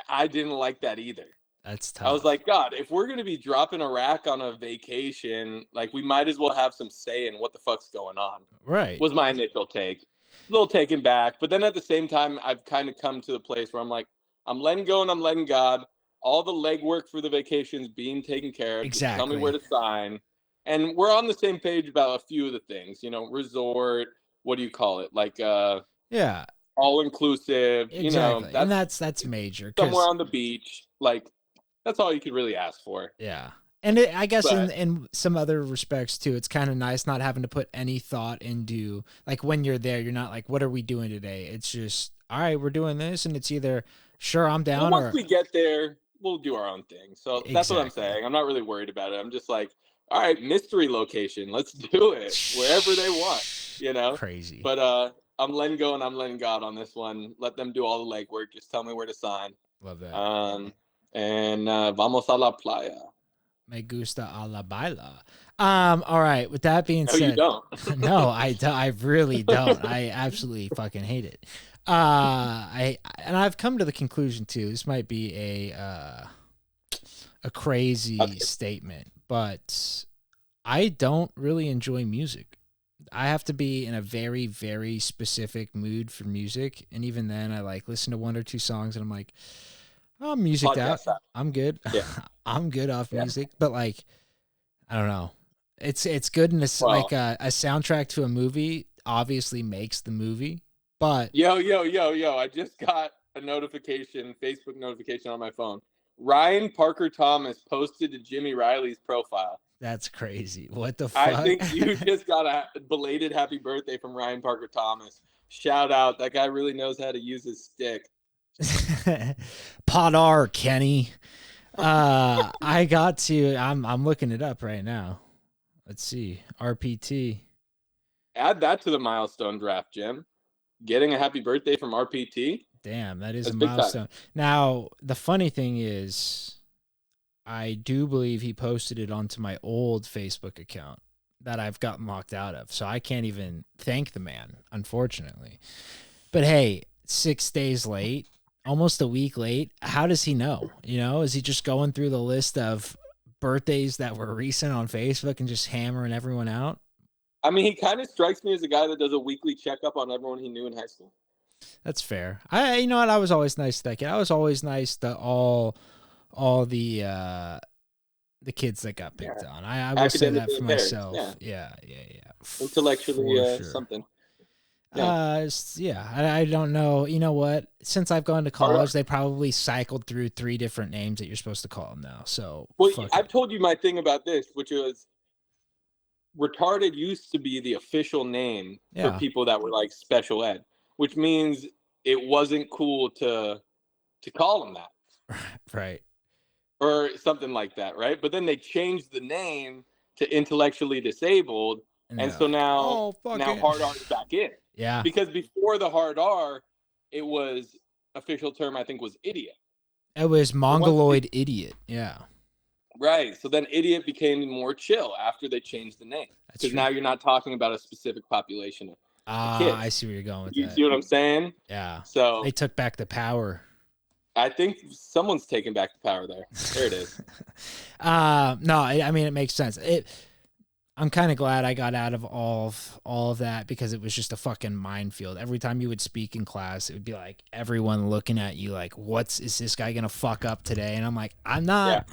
[SPEAKER 3] I didn't like that either.
[SPEAKER 1] That's
[SPEAKER 3] I was
[SPEAKER 1] tough.
[SPEAKER 3] like, God, if we're gonna be dropping Iraq on a vacation, like we might as well have some say in what the fuck's going on.
[SPEAKER 1] Right.
[SPEAKER 3] Was my initial take. A little taken back, but then at the same time, I've kind of come to the place where I'm like, I'm letting go and I'm letting God. All the legwork for the vacation's being taken care of. Just tell me where
[SPEAKER 1] Exactly.
[SPEAKER 3] to sign. And we're on the same page about a few of the things, resort, what do you call it? Like
[SPEAKER 1] Yeah,
[SPEAKER 3] all inclusive,
[SPEAKER 1] exactly. And
[SPEAKER 3] that's
[SPEAKER 1] that's major
[SPEAKER 3] somewhere
[SPEAKER 1] cuz
[SPEAKER 3] on the beach. Like that's all you could really ask for.
[SPEAKER 1] yeah. And I guess
[SPEAKER 3] But
[SPEAKER 1] in some other respects too, it's kind of nice not having to put any thought into like when you're there, you're not like, what are we doing today? It's just, all right, we're doing this, and it's either sure I'm
[SPEAKER 3] well,
[SPEAKER 1] down
[SPEAKER 3] once
[SPEAKER 1] or
[SPEAKER 3] we get there, we'll do our own thing. So that's what I'm
[SPEAKER 1] exactly
[SPEAKER 3] saying. I'm not really worried about it. I'm just like, all right, mystery location. Let's do it wherever they want.
[SPEAKER 1] crazy.
[SPEAKER 3] But I'm letting go and I'm letting God on this one. Let them do all the legwork. Just tell me where to sign.
[SPEAKER 1] Love that.
[SPEAKER 3] And vamos a la playa.
[SPEAKER 1] Me gusta a la baila. All right. With that being
[SPEAKER 3] No, you
[SPEAKER 1] said,
[SPEAKER 3] don't.
[SPEAKER 1] no, I really don't. I absolutely fucking hate it. I've come to the conclusion too. This might be a crazy
[SPEAKER 3] Okay.
[SPEAKER 1] statement, but I don't really enjoy music. I have to be in a very, very specific mood for music, and even then, I like listen to one or two songs, and I'm like, oh, I'm musiced out.
[SPEAKER 3] Podcast.
[SPEAKER 1] I'm good.
[SPEAKER 3] Yeah.
[SPEAKER 1] I'm good off
[SPEAKER 3] Yeah.
[SPEAKER 1] music, but like, I don't know. It's good in a
[SPEAKER 3] Well-
[SPEAKER 1] like a soundtrack to a movie. Obviously, makes the movie, but
[SPEAKER 3] Yo. I just got a notification, Facebook notification on my phone. Ryan Parker Thomas posted to Jimmy Riley's profile.
[SPEAKER 1] that's crazy. What the fuck?
[SPEAKER 3] I think you just got a belated happy birthday from Ryan Parker Thomas. Shout out. That guy really knows how to use his stick.
[SPEAKER 1] Pot R, Kenny. I got to. I'm looking it up right now. Let's see. RPT.
[SPEAKER 3] Add that to the milestone draft, Jim. Getting a happy birthday from RPT.
[SPEAKER 1] Damn, that is
[SPEAKER 3] That's
[SPEAKER 1] a
[SPEAKER 3] big time.
[SPEAKER 1] milestone. Now, the funny thing is, I do believe he posted it onto my old Facebook account that I've gotten locked out of. So I can't even thank the man, unfortunately. But hey, 6 days late, almost a week late. How does he know? Is he just going through the list of birthdays that were recent on Facebook and just hammering everyone out?
[SPEAKER 3] I mean, he kind of strikes me as a guy that does a weekly checkup on everyone he knew in high school.
[SPEAKER 1] That's fair. You know what? I was always nice to that kid. I was always nice to all the kids that got picked on. I will say that
[SPEAKER 3] Academically
[SPEAKER 1] for
[SPEAKER 3] impaired,
[SPEAKER 1] myself.
[SPEAKER 3] yeah.
[SPEAKER 1] Yeah.
[SPEAKER 3] Intellectually
[SPEAKER 1] For sure.
[SPEAKER 3] something.
[SPEAKER 1] I don't know. You know what? Since I've gone to college, they probably cycled through 3 different names that you're supposed to call them now. So,
[SPEAKER 3] Well,
[SPEAKER 1] fuck
[SPEAKER 3] I've
[SPEAKER 1] it.
[SPEAKER 3] told you my thing about this, which was retarded used to be the official name
[SPEAKER 1] Yeah.
[SPEAKER 3] for people that were like special ed, which means it wasn't cool to call them that
[SPEAKER 1] Right.
[SPEAKER 3] or something like that, right? But then they changed the name to intellectually disabled, and so now hard R is back in.
[SPEAKER 1] Yeah.
[SPEAKER 3] Because before the hard R, it was official term I think was idiot.
[SPEAKER 1] It was Mongoloid idiot. Yeah.
[SPEAKER 3] Right. So then idiot became more chill after they changed the name.
[SPEAKER 1] That's
[SPEAKER 3] Because
[SPEAKER 1] true.
[SPEAKER 3] now you're not talking about a specific population of kids.
[SPEAKER 1] I see where you're going with
[SPEAKER 3] You
[SPEAKER 1] that.
[SPEAKER 3] see what I'm saying?
[SPEAKER 1] Yeah.
[SPEAKER 3] So
[SPEAKER 1] They took back the power.
[SPEAKER 3] I think someone's taking back the power there. There it is.
[SPEAKER 1] No, I mean, it makes sense. I'm kind of glad I got out of all of that because it was just a fucking minefield. Every time you would speak in class, it would be like everyone looking at you like, is this guy going to fuck up today? And I'm like, I'm not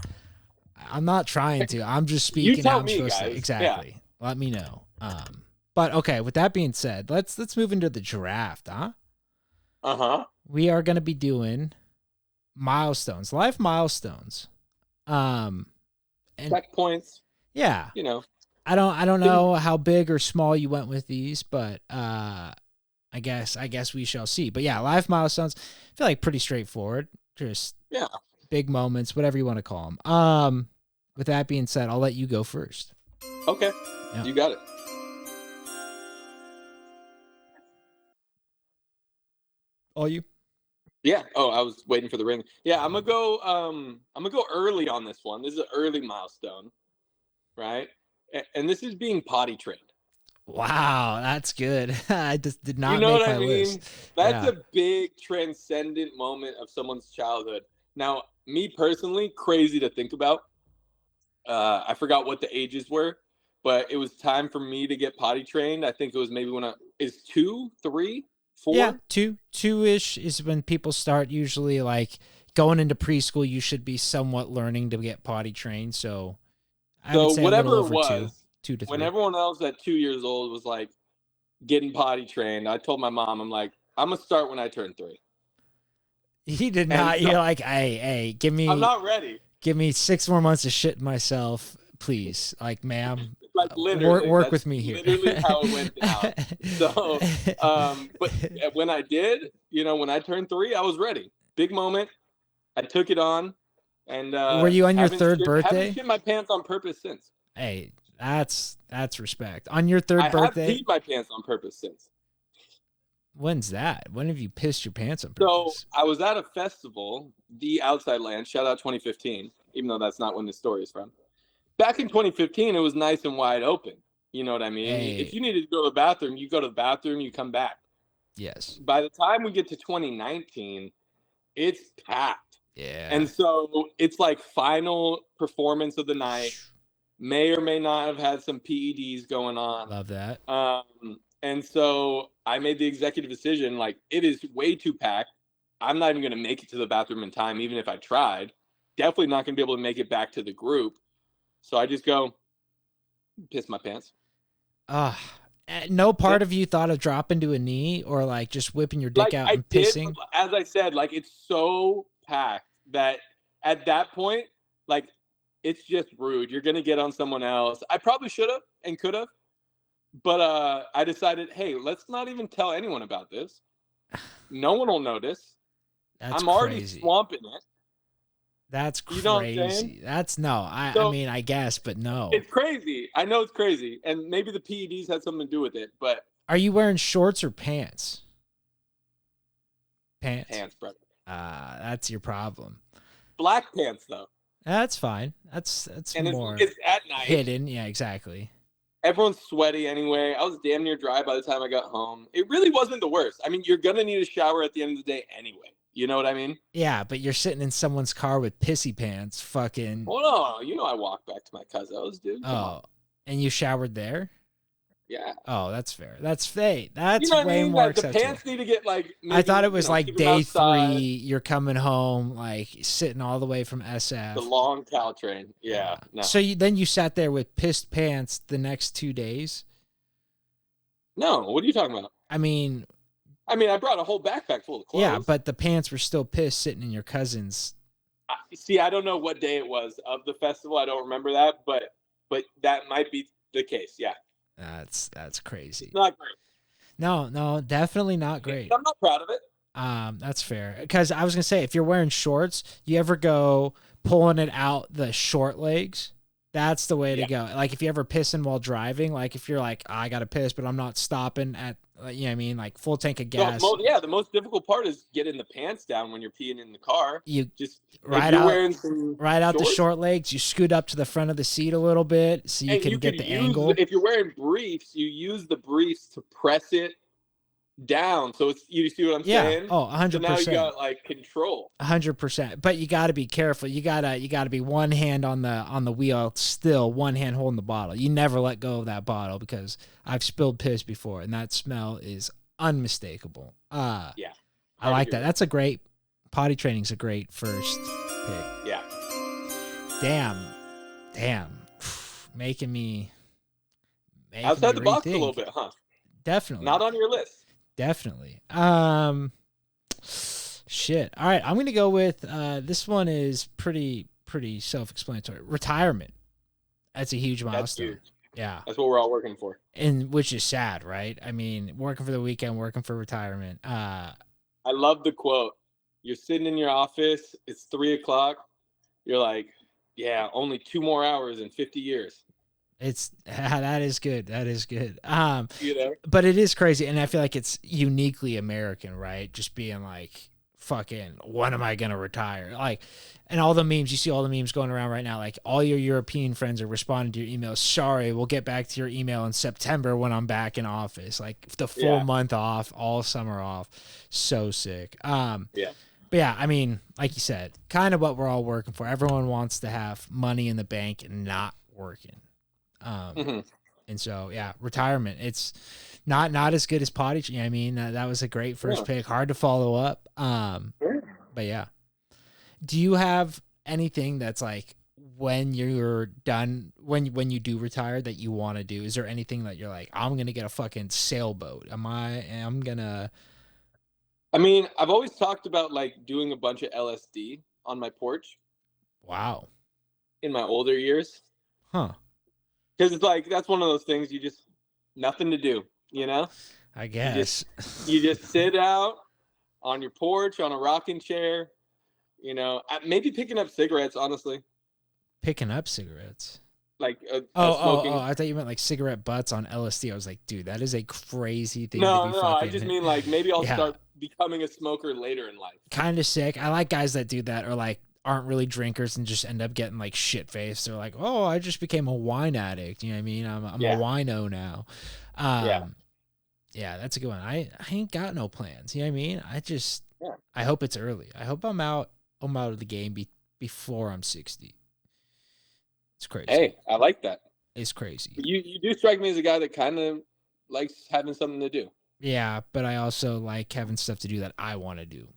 [SPEAKER 1] trying to. I'm just speaking.
[SPEAKER 3] You tell
[SPEAKER 1] how I'm
[SPEAKER 3] me,
[SPEAKER 1] supposed to.
[SPEAKER 3] guys.
[SPEAKER 1] Exactly. Yeah. Let me know. But okay, with that being said, let's move into the draft, huh?
[SPEAKER 3] Uh-huh.
[SPEAKER 1] We are going to be doing milestones, life milestones. And
[SPEAKER 3] Checkpoints,
[SPEAKER 1] yeah.
[SPEAKER 3] I
[SPEAKER 1] don't know how big or small you went with these, but I guess we shall see. But yeah, life milestones, I feel like pretty straightforward. Just big moments, whatever you want to call them. With that being said, I'll let you go first.
[SPEAKER 3] Okay.
[SPEAKER 1] Yeah.
[SPEAKER 3] You got it.
[SPEAKER 1] All you?
[SPEAKER 3] Yeah. Oh, I was waiting for the ring. Yeah, I'm gonna go early on this one. This is an early milestone. right? And this is being potty trained.
[SPEAKER 1] Wow, that's good. I just did not
[SPEAKER 3] You know
[SPEAKER 1] make
[SPEAKER 3] what
[SPEAKER 1] my
[SPEAKER 3] I mean?
[SPEAKER 1] list.
[SPEAKER 3] That's
[SPEAKER 1] Yeah.
[SPEAKER 3] a big transcendent moment of someone's childhood. Now, me personally, crazy to think about. I forgot what the ages were, but it was time for me to get potty trained. I think it was maybe when is 2, 3, 4.
[SPEAKER 1] Yeah, two-ish is when people start usually like going into preschool. You should be somewhat learning to get potty trained. So I would
[SPEAKER 3] So
[SPEAKER 1] say a little
[SPEAKER 3] whatever it
[SPEAKER 1] over
[SPEAKER 3] was,
[SPEAKER 1] 2 to 3.
[SPEAKER 3] when everyone else at 2 years old was like getting potty trained, I told my mom, I'm like, I'm gonna start when I turn 3.
[SPEAKER 1] He did
[SPEAKER 3] And
[SPEAKER 1] not.
[SPEAKER 3] so-
[SPEAKER 1] You're like, hey,
[SPEAKER 3] I'm not ready.
[SPEAKER 1] give me 6 more months to shit myself, please. Like, ma'am,
[SPEAKER 3] Like literally,
[SPEAKER 1] work
[SPEAKER 3] that's
[SPEAKER 1] with me here.
[SPEAKER 3] Literally how it went down. So, but when I did, when I turned 3, I was ready. Big moment. I took it on, and
[SPEAKER 1] Were you on your
[SPEAKER 3] haven't
[SPEAKER 1] third
[SPEAKER 3] shit-
[SPEAKER 1] birthday?
[SPEAKER 3] Haven't shit my pants on purpose since.
[SPEAKER 1] Hey, that's respect. On your third
[SPEAKER 3] I
[SPEAKER 1] birthday,
[SPEAKER 3] have peed my pants on purpose since.
[SPEAKER 1] when's that? When have you pissed your pants on
[SPEAKER 3] So
[SPEAKER 1] purpose?
[SPEAKER 3] I was at a festival, the Outside Land. Shout out 2015, even though that's not when this story is from. Back in 2015, it was nice and wide open. You know what I mean?
[SPEAKER 1] Hey.
[SPEAKER 3] If you needed to go to the bathroom, you go to the bathroom, you come back.
[SPEAKER 1] Yes.
[SPEAKER 3] By the time we get to 2019, it's packed.
[SPEAKER 1] Yeah.
[SPEAKER 3] And so it's like final performance of the night. May or may not have had some PEDs going on.
[SPEAKER 1] Love that.
[SPEAKER 3] And so I made the executive decision, like, it is way too packed. I'm not even going to make it to the bathroom in time, even if I tried. Definitely not going to be able to make it back to the group. So I just go, piss my pants.
[SPEAKER 1] No part of you thought of dropping to a knee or like just whipping your dick out and pissing?
[SPEAKER 3] As I said, like, it's so packed that at that point, like, it's just rude. You're going to get on someone else. I probably should have and could have. But I decided, hey, let's not even tell anyone about this. No one will notice.
[SPEAKER 1] That's
[SPEAKER 3] I'm already
[SPEAKER 1] crazy.
[SPEAKER 3] swamping it.
[SPEAKER 1] That's
[SPEAKER 3] You know what I'm
[SPEAKER 1] crazy.
[SPEAKER 3] saying?
[SPEAKER 1] That's no. I
[SPEAKER 3] So-
[SPEAKER 1] mean, I guess, but no.
[SPEAKER 3] It's crazy. I know it's crazy. And maybe the PEDs had something to do with it, but
[SPEAKER 1] Are you wearing shorts or pants?
[SPEAKER 3] pants, brother.
[SPEAKER 1] That's your problem.
[SPEAKER 3] Black pants, though.
[SPEAKER 1] That's fine. That's
[SPEAKER 3] And
[SPEAKER 1] more
[SPEAKER 3] it's at night.
[SPEAKER 1] hidden. Yeah, exactly.
[SPEAKER 3] Everyone's sweaty anyway. I was damn near dry by the time I got home. It really wasn't the worst. I mean, you're going to need a shower at the end of the day anyway. You know what I mean?
[SPEAKER 1] Yeah, but you're sitting in someone's car with pissy pants, fucking.
[SPEAKER 3] Well, no, I walked back to my cousin's, dude. Come on.
[SPEAKER 1] Oh, and you showered there?
[SPEAKER 3] Yeah.
[SPEAKER 1] Oh, that's fair. That's fake. That's
[SPEAKER 3] You know what
[SPEAKER 1] way
[SPEAKER 3] I mean?
[SPEAKER 1] more
[SPEAKER 3] Like, the
[SPEAKER 1] acceptable.
[SPEAKER 3] pants need to get like.
[SPEAKER 1] I thought it was like
[SPEAKER 3] keep 'em
[SPEAKER 1] day
[SPEAKER 3] outside.
[SPEAKER 1] 3. You're coming home, like sitting all the way from SF.
[SPEAKER 3] The long Caltrain. Yeah. No.
[SPEAKER 1] So then you sat there with pissed pants the next 2 days.
[SPEAKER 3] No. What are you talking about?
[SPEAKER 1] I mean,
[SPEAKER 3] I brought a whole backpack full of clothes.
[SPEAKER 1] yeah, but the pants were still pissed sitting in your cousin's.
[SPEAKER 3] See, I don't know what day it was of the festival. I don't remember that, but that might be the case. Yeah.
[SPEAKER 1] That's crazy.
[SPEAKER 3] It's not great.
[SPEAKER 1] No, definitely not great.
[SPEAKER 3] I'm not proud of it.
[SPEAKER 1] That's fair. Because I was gonna say, if you're wearing shorts, you ever go pulling it out the short legs? That's the way to go. Like if you ever pissing while driving, like if you're like, I gotta piss, but I'm not stopping at, you know what I mean, like full tank of gas.
[SPEAKER 3] The most difficult part is getting the pants down when you're peeing in the car.
[SPEAKER 1] You
[SPEAKER 3] Just
[SPEAKER 1] right
[SPEAKER 3] you're
[SPEAKER 1] out,
[SPEAKER 3] wearing some
[SPEAKER 1] right out the
[SPEAKER 3] shorts,
[SPEAKER 1] short legs. You scoot up to the front of the seat a little bit so you
[SPEAKER 3] and
[SPEAKER 1] can get
[SPEAKER 3] could
[SPEAKER 1] the
[SPEAKER 3] use
[SPEAKER 1] angle.
[SPEAKER 3] If you're wearing briefs, you use the briefs to press it down. So it's, you see what I'm
[SPEAKER 1] Yeah.
[SPEAKER 3] saying?
[SPEAKER 1] Oh,
[SPEAKER 3] So now you
[SPEAKER 1] 100%.
[SPEAKER 3] got like control.
[SPEAKER 1] 100%. But you got to be careful. You gotta be one hand on the wheel, still one hand holding the bottle. You never let go of that bottle because I've spilled piss before, and that smell is unmistakable.
[SPEAKER 3] Yeah.
[SPEAKER 1] I like that. That's a great potty training's a great first pick.
[SPEAKER 3] Yeah.
[SPEAKER 1] Damn. Making me
[SPEAKER 3] Outside the box a
[SPEAKER 1] rethink.
[SPEAKER 3] little bit, huh?
[SPEAKER 1] Definitely.
[SPEAKER 3] Not on your list.
[SPEAKER 1] Definitely. Shit. All right, I'm gonna go with this one is pretty self-explanatory. Retirement. That's a huge
[SPEAKER 3] That's
[SPEAKER 1] milestone.
[SPEAKER 3] huge.
[SPEAKER 1] Yeah.
[SPEAKER 3] That's what we're all working for.
[SPEAKER 1] And which is sad, right? I mean, working for the weekend, working for retirement.
[SPEAKER 3] I love the quote. You're sitting in your office. It's 3:00. You're like, yeah, only 2 more hours in 50 years.
[SPEAKER 1] It's that is good. That is good.
[SPEAKER 3] You know?
[SPEAKER 1] But it is crazy, and I feel like it's uniquely American, right? Just being like fucking, when am I going to retire? Like, and all the memes, you see all the memes going around right now, like all your European friends are responding to your emails. Sorry, we'll get back to your email in September when I'm back in office. Like the full month off, all summer off. So sick. But yeah, I mean, like you said, kind of what we're all working for. Everyone wants to have money in the bank and not working. And so, yeah, retirement. It's not as good as Potty. I mean, that was a great first pick. Hard to follow up. But yeah. Do you have anything that's like when you're done, when you do retire that you want to do? Is there anything that you're like, I'm going to get a fucking sailboat? I'm going to...
[SPEAKER 3] I mean, I've always talked about like doing a bunch of LSD on my porch.
[SPEAKER 1] Wow.
[SPEAKER 3] In my older years.
[SPEAKER 1] Huh.
[SPEAKER 3] Because it's like, that's one of those things you just, nothing to do, you know?
[SPEAKER 1] I guess.
[SPEAKER 3] You just sit out on your porch on a rocking chair, you know, maybe picking up cigarettes, honestly.
[SPEAKER 1] Picking up cigarettes?
[SPEAKER 3] Like
[SPEAKER 1] smoking. I thought you meant like cigarette butts on LSD. I was like, dude, that is a crazy thing.
[SPEAKER 3] No,
[SPEAKER 1] to be fucking...
[SPEAKER 3] I just mean like maybe I'll start becoming a smoker later in life.
[SPEAKER 1] Kind of sick. I like guys that do that or like aren't really drinkers and just end up getting like shit faced. They're like, oh, I just became a wine addict. You know what I mean? I'm a wino now. Yeah, that's a good one. I ain't got no plans. You know what I mean? I hope it's early. I hope I'm out of the game before I'm 60. It's crazy.
[SPEAKER 3] Hey, I like that.
[SPEAKER 1] It's crazy.
[SPEAKER 3] You do strike me as a guy that kind of likes having something to do.
[SPEAKER 1] Yeah, but I also like having stuff to do that I want to do,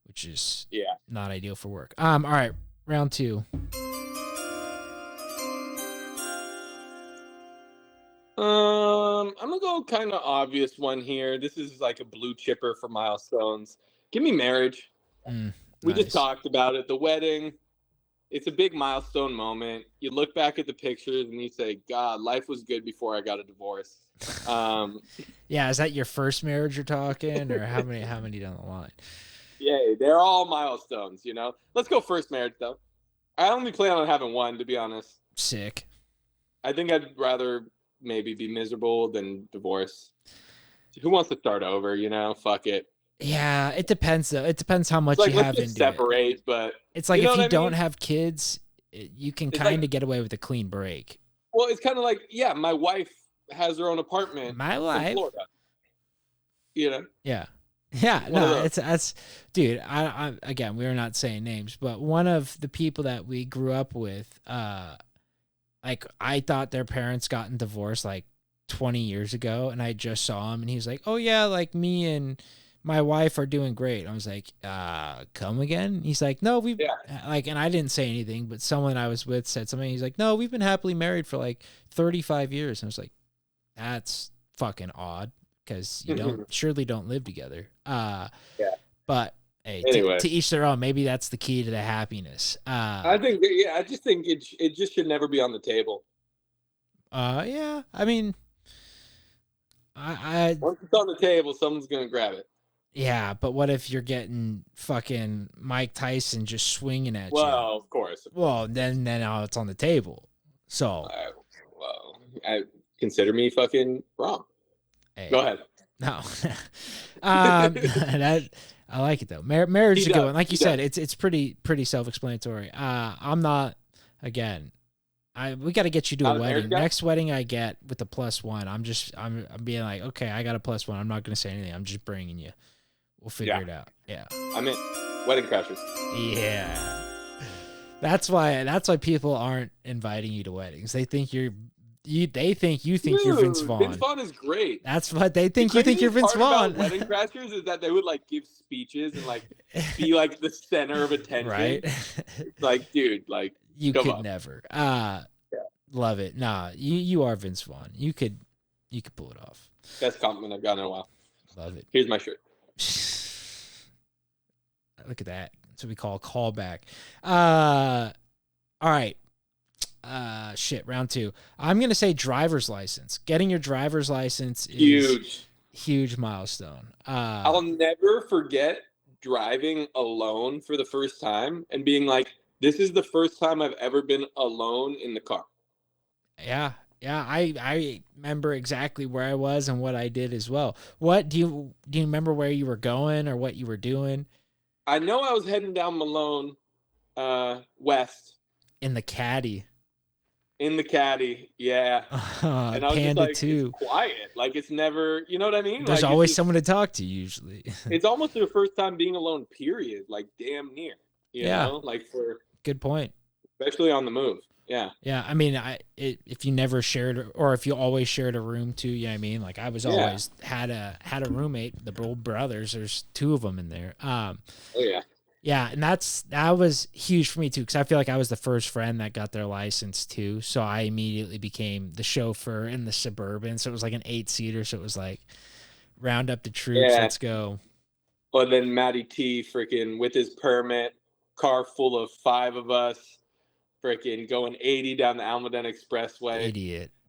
[SPEAKER 1] which is not ideal for work. All right, round 2.
[SPEAKER 3] I'm gonna go kind of obvious one here. This is like a blue chipper for Milestones. Give me marriage. We just talked about it. The wedding. It's a big milestone moment. You look back at the pictures and you say, God, life was good before I got a divorce.
[SPEAKER 1] Yeah, is that your first marriage you're talking, or how many down the line?
[SPEAKER 3] Yeah, they're all milestones, you know. Let's go first marriage though. I only plan on having one, to be honest.
[SPEAKER 1] Sick.
[SPEAKER 3] I think I'd rather maybe be miserable than divorce. Who wants to start over, you know? Fuck it.
[SPEAKER 1] Yeah, it depends though. It depends how much you have into
[SPEAKER 3] separate,
[SPEAKER 1] it.
[SPEAKER 3] But
[SPEAKER 1] it's like if you don't have kids, you can kind of get away with a clean break.
[SPEAKER 3] Well, it's kind of like, my wife has her own apartment.
[SPEAKER 1] My wife.
[SPEAKER 3] In Florida. You know?
[SPEAKER 1] Yeah. Yeah, no, that's dude, I again, we're not saying names, but one of the people that we grew up with, like I thought their parents gotten divorced like 20 years ago, and I just saw him and he was like, "Oh yeah, like me and my wife are doing great." I was like, come again? He's like, no, like, and I didn't say anything, but someone I was with said something. He's like, no, we've been happily married for like 35 years. And I was like, that's fucking odd because you surely don't live together. But hey, anyway. to each their own. Maybe that's the key to the happiness.
[SPEAKER 3] I just think it just should never be on the table.
[SPEAKER 1] Yeah, I mean, I
[SPEAKER 3] once it's on the table, someone's gonna grab it.
[SPEAKER 1] Yeah, but what if you're getting fucking Mike Tyson just swinging at you?
[SPEAKER 3] Well, of course.
[SPEAKER 1] Well, then now it's on the table. So,
[SPEAKER 3] I consider me fucking wrong.
[SPEAKER 1] Hey,
[SPEAKER 3] go ahead.
[SPEAKER 1] No, that I like it though. Marriage is a good one. Like you said, it's pretty self-explanatory. I'm not again. We got to get you to a wedding. Next wedding I get with the +1. I'm being like, okay, I got a +1. I'm not going to say anything. I'm just bringing you. We'll figure it out. Yeah.
[SPEAKER 3] I'm in. Wedding crashers.
[SPEAKER 1] Yeah. That's why people aren't inviting you to weddings. They think you think you're Vince Vaughn.
[SPEAKER 3] Vince Vaughn is great.
[SPEAKER 1] That's what they think. You think you're Vince Vaughn.
[SPEAKER 3] Wedding crashers is that they would like give speeches and like be like the center of attention.
[SPEAKER 1] Right.
[SPEAKER 3] Like, dude, like
[SPEAKER 1] you could never. Love it. Nah, you are Vince Vaughn. You could pull it off.
[SPEAKER 3] Best compliment I've gotten in a while.
[SPEAKER 1] Love it.
[SPEAKER 3] Here's my shirt.
[SPEAKER 1] Look at that. That's what we call a callback. All right. Shit, round 2. I'm going to say driver's license. Getting your driver's license is huge milestone.
[SPEAKER 3] I'll never forget driving alone for the first time and being like, this is the first time I've ever been alone in the car.
[SPEAKER 1] Yeah. Yeah, I remember exactly where I was and what I did as well. What do you remember where you were going or what you were doing?
[SPEAKER 3] I know I was heading down Malone west
[SPEAKER 1] In the caddy.
[SPEAKER 3] in the caddy. Yeah. And I was just
[SPEAKER 1] Panda
[SPEAKER 3] like,
[SPEAKER 1] too.
[SPEAKER 3] it's quiet. Like it's never, you know what I mean?
[SPEAKER 1] There's
[SPEAKER 3] like,
[SPEAKER 1] always
[SPEAKER 3] just,
[SPEAKER 1] someone to talk to usually.
[SPEAKER 3] it's almost the first time being alone, period. Like damn near, you know, like
[SPEAKER 1] good point.
[SPEAKER 3] especially on the move. Yeah.
[SPEAKER 1] Yeah. I mean, if you never shared, or if you always shared a room too, you know what I mean? Like I was always had a roommate, the old brothers, there's 2 of them in there.
[SPEAKER 3] Oh yeah.
[SPEAKER 1] Yeah, and that was huge for me too, because I feel like I was the first friend that got their license too. So I immediately became the chauffeur in the Suburban. So it was like an 8-seater. So it was like, round up the troops, let's go.
[SPEAKER 3] Well, then Matty T freaking with his permit, car full of 5 of us, freaking going 80 down the Almaden Expressway.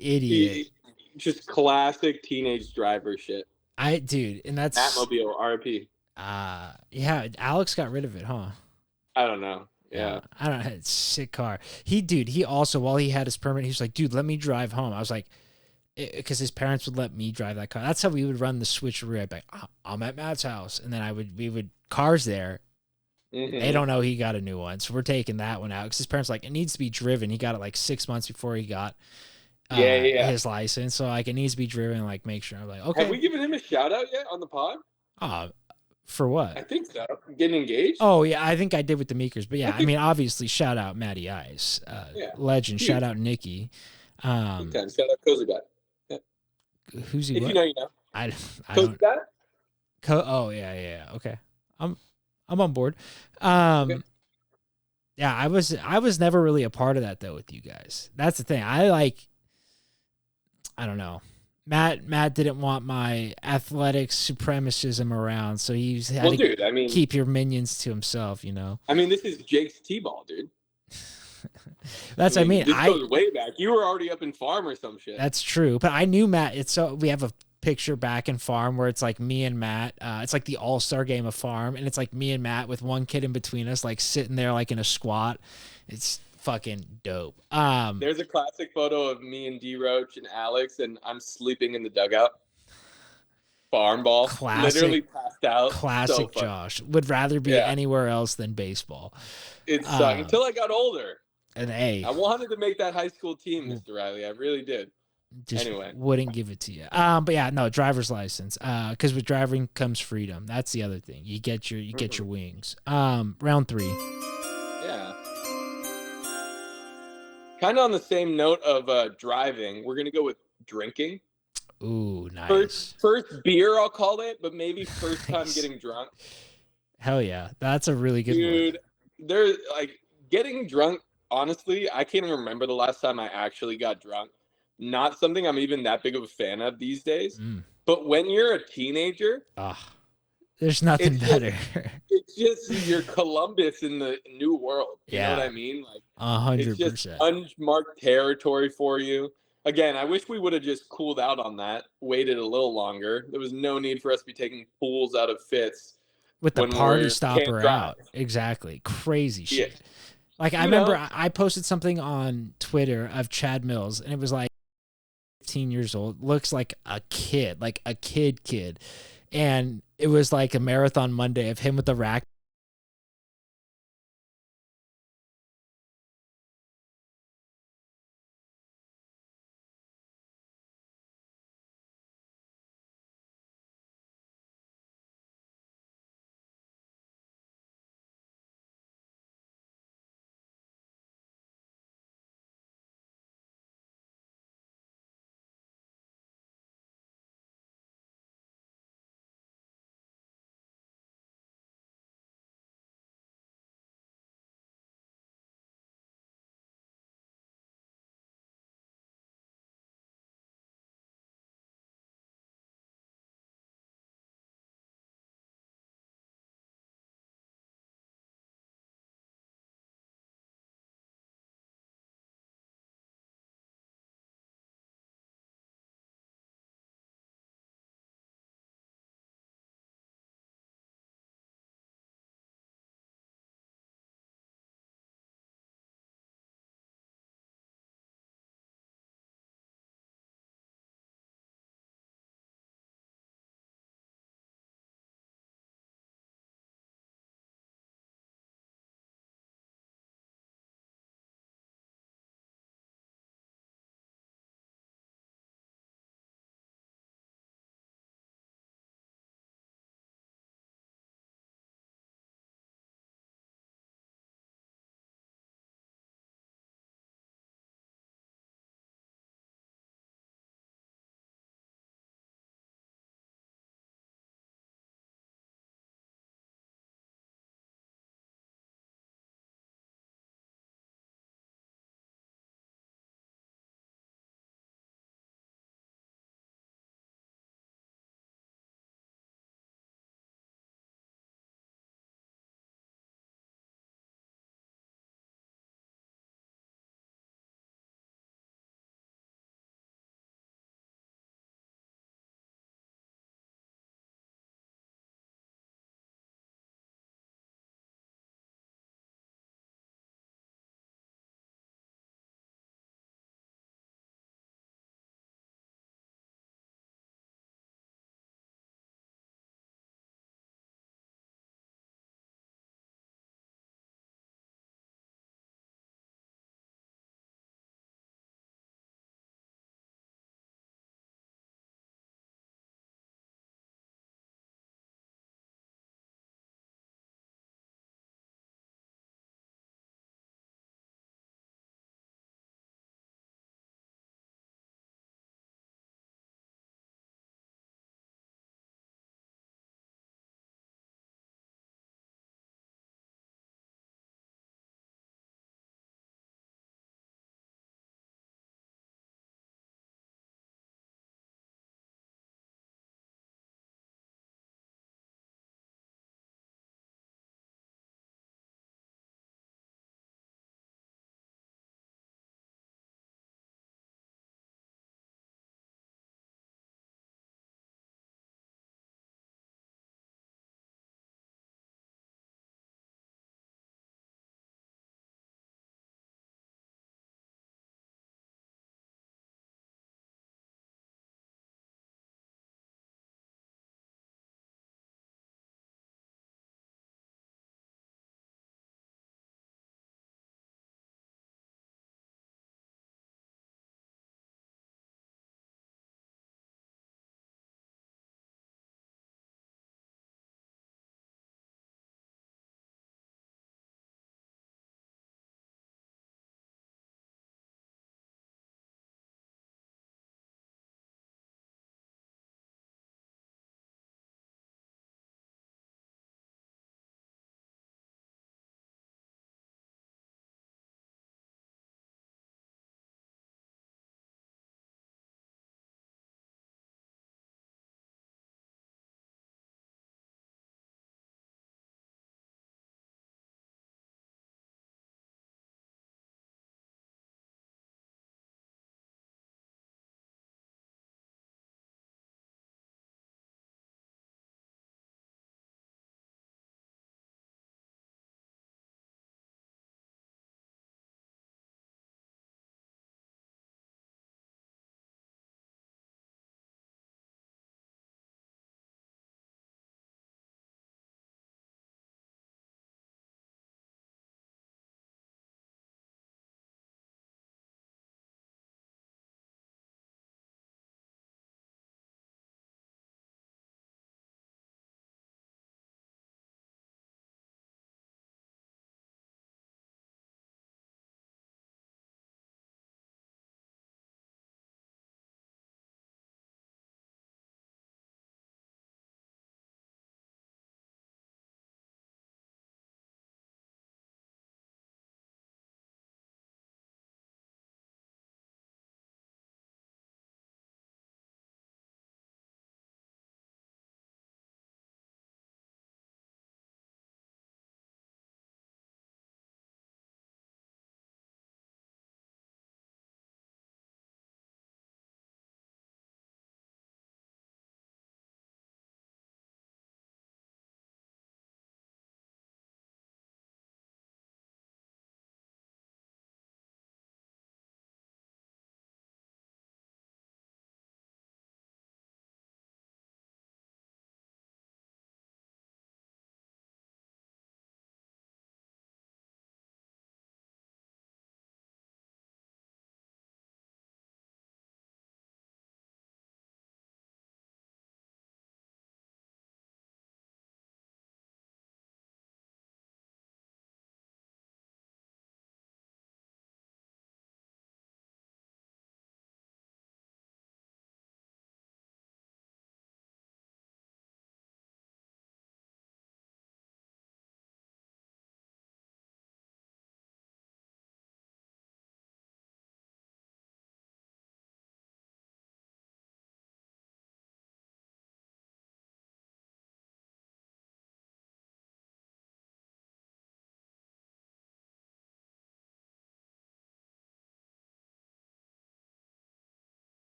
[SPEAKER 1] Idiot.
[SPEAKER 3] Just classic teenage driver shit.
[SPEAKER 1] Dude, and that's
[SPEAKER 3] Batmobile, RP.
[SPEAKER 1] Yeah, Alex got rid of it, huh?
[SPEAKER 3] I don't know. Yeah.
[SPEAKER 1] I don't know. It's a sick car. He also, while he had his permit, he was like, dude, let me drive home. I was like, because his parents would let me drive that car. That's how we would run the switcheroo. I'd be like, I'm at Matt's house. And then we would cars there.
[SPEAKER 3] Mm-hmm.
[SPEAKER 1] They don't know he got a new one. So we're taking that one out. Because his parents like, it needs to be driven. He got it like 6 months before he got his license. So like, it needs to be driven, like make sure. I'm like, okay.
[SPEAKER 3] Have we given him a shout out yet on the pod?
[SPEAKER 1] For what?
[SPEAKER 3] I think so. Getting engaged?
[SPEAKER 1] Oh, yeah, I think I did with the Meekers. But yeah, I mean, obviously, shout out Matty Ice. Legend. Huge. Shout out Nikki.
[SPEAKER 3] Shout out Cozy Guy. Yeah.
[SPEAKER 1] Who's he?
[SPEAKER 3] If you know, you know.
[SPEAKER 1] I
[SPEAKER 3] Cozy Guy?
[SPEAKER 1] Oh, yeah. Okay. I'm on board. Okay. Yeah, I was never really a part of that, though, with you guys. That's the thing. I don't know. Matt didn't want my athletic supremacism around, so he had to keep your minions to himself, you know.
[SPEAKER 3] I mean, this is Jake's T-ball, dude.
[SPEAKER 1] This goes
[SPEAKER 3] way back. You were already up in farm or some shit.
[SPEAKER 1] That's true, but I knew Matt. We have a picture back in farm where it's like me and Matt. It's like the all-star game of farm, and it's like me and Matt with one kid in between us, like sitting there like in a squat. It's fucking dope.
[SPEAKER 3] There's a classic photo of me and D Roach and Alex, and I'm sleeping in the dugout. Farm ball. Literally passed out.
[SPEAKER 1] Classic so Josh. Would rather be anywhere else than baseball.
[SPEAKER 3] It sucked until I got older.
[SPEAKER 1] And
[SPEAKER 3] I wanted to make that high school team, Mr. Riley. I really did.
[SPEAKER 1] Anyway, wouldn't give it to you. But yeah, no, driver's license. Because with driving comes freedom. That's the other thing. You get your wings. Round 3.
[SPEAKER 3] Yeah. Kind of on the same note of driving, we're gonna go with drinking.
[SPEAKER 1] Ooh, nice.
[SPEAKER 3] First beer, I'll call it, but maybe first time getting drunk.
[SPEAKER 1] Hell yeah, that's a really good
[SPEAKER 3] dude. There's like getting drunk. Honestly, I can't even remember the last time I actually got drunk. Not something I'm even that big of a fan of these days. But when you're a teenager,
[SPEAKER 1] there's nothing better.
[SPEAKER 3] It's just you're Columbus in the new world. You know what I mean? Like
[SPEAKER 1] 100%.
[SPEAKER 3] It's just unmarked territory for you. Again, I wish we would have just cooled out on that, waited a little longer. There was no need for us to be taking pools out of fits.
[SPEAKER 1] With the party stopper out. Exactly. Crazy shit. Yeah. Like, I remember I posted something on Twitter of Chad Mills, and it was like 15 years old. Looks like a kid, like a kid. And it was like a marathon Monday of him with the rack